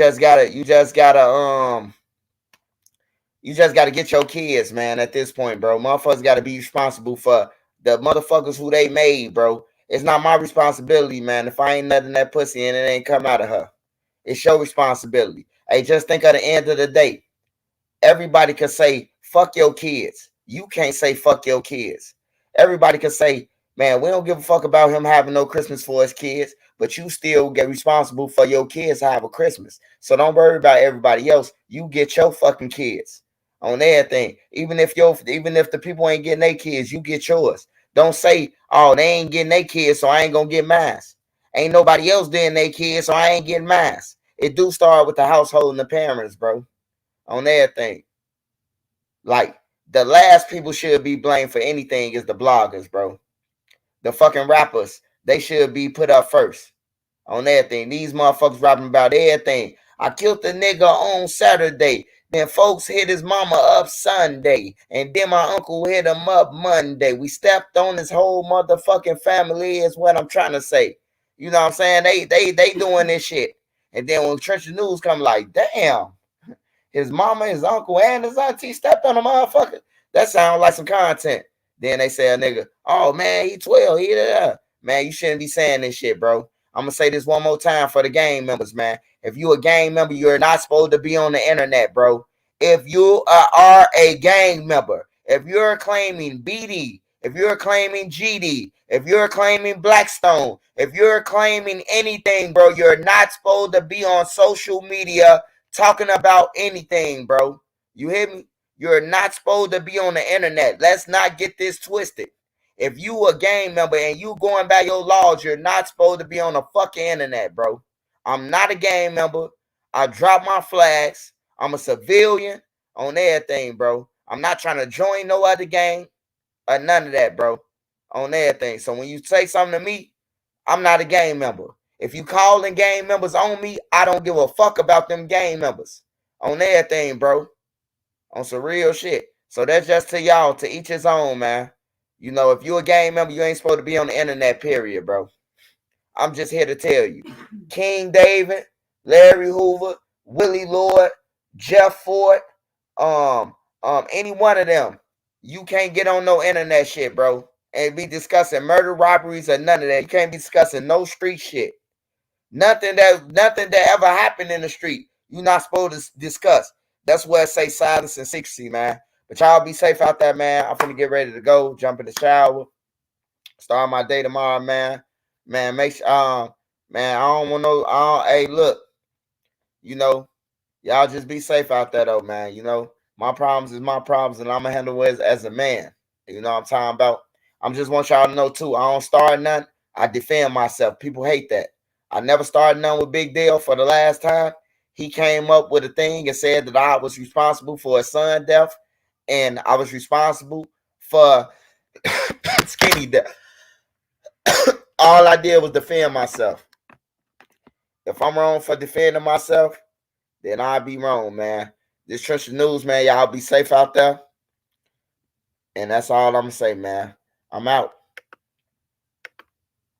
your kids, man, at this point, bro. Motherfuckers gotta be responsible for the motherfuckers who they made, bro. It's not my responsibility, man. If I ain't nutting that pussy and it ain't come out of her. It's your responsibility. Hey, just think at the end of the day. Everybody can say, fuck your kids. You can't say fuck your kids. Everybody can say, man, we don't give a fuck about him having no Christmas for his kids, but you still get responsible for your kids to have a Christmas. So don't worry about everybody else. You get your fucking kids on everything. Even if the people ain't getting their kids, you get yours. Don't say, oh, they ain't getting their kids, so I ain't gonna get mine. Ain't nobody else getting their kids, so I ain't getting mine. It do start with the household and the parents, bro. On everything. Like, the last people should be blamed for anything is the bloggers, bro. The fucking rappers, they should be put up first on everything. These motherfuckers rapping about everything. I killed the nigga on Saturday. Then folks hit his mama up Sunday. And then my uncle hit him up Monday. We stepped on his whole motherfucking family is what I'm trying to say. You know what I'm saying? They doing this shit. And then when Trench News come like, damn. His mama, his uncle, and his auntie stepped on a motherfucker. That sounds like some content. Then they say a nigga, oh man, he 12. He there. Man, you shouldn't be saying this shit, bro. I'm gonna say this one more time for the gang members, man. If you a gang member, you're not supposed to be on the internet, bro. If you are a gang member, if you're claiming BD, if you're claiming GD, if you're claiming Blackstone, if you're claiming anything, bro, you're not supposed to be on social media talking about anything, bro. You hear me? You're not supposed to be on the internet. Let's not get this twisted. If you a gang member and you going by your laws, you're not supposed to be on the fucking internet, bro. I'm not a gang member. I drop my flags. I'm a civilian on everything, bro. I'm not trying to join no other gang or none of that, bro. On everything. So when you say something to me, I'm not a gang member. If you calling gang members on me, I don't give a fuck about them gang members. On everything, bro. On some real shit. So that's just to y'all, to each his own, man. You know, if you a gang member, you ain't supposed to be on the internet, period, bro. I'm just here to tell you. King David, Larry Hoover, Willie Lord, Jeff Ford, any one of them, you can't get on no internet shit, bro. And be discussing murder, robberies, or none of that. You can't be discussing no street shit. Nothing that ever happened in the street, you're not supposed to discuss. That's where I say silence and secrecy, man. But y'all be safe out there, man. I'm finna get ready to go, jump in the shower, start my day tomorrow, man. Man, make sure, man, I don't want no, hey, look, you know, y'all just be safe out there, though, man. You know, my problems is my problems, and I'm gonna handle it as a man. You know what I'm talking about? I'm just want y'all to know, too, I don't start nothing. I defend myself. People hate that. I never started none with Big Deal for the last time. He came up with a thing and said that I was responsible for his son's death, and I was responsible for Skinny death. All I did was defend myself. If I'm wrong for defending myself, then I'll be wrong, man. This Trench News, man, y'all be safe out there. And that's all I'm going to say, man. I'm out.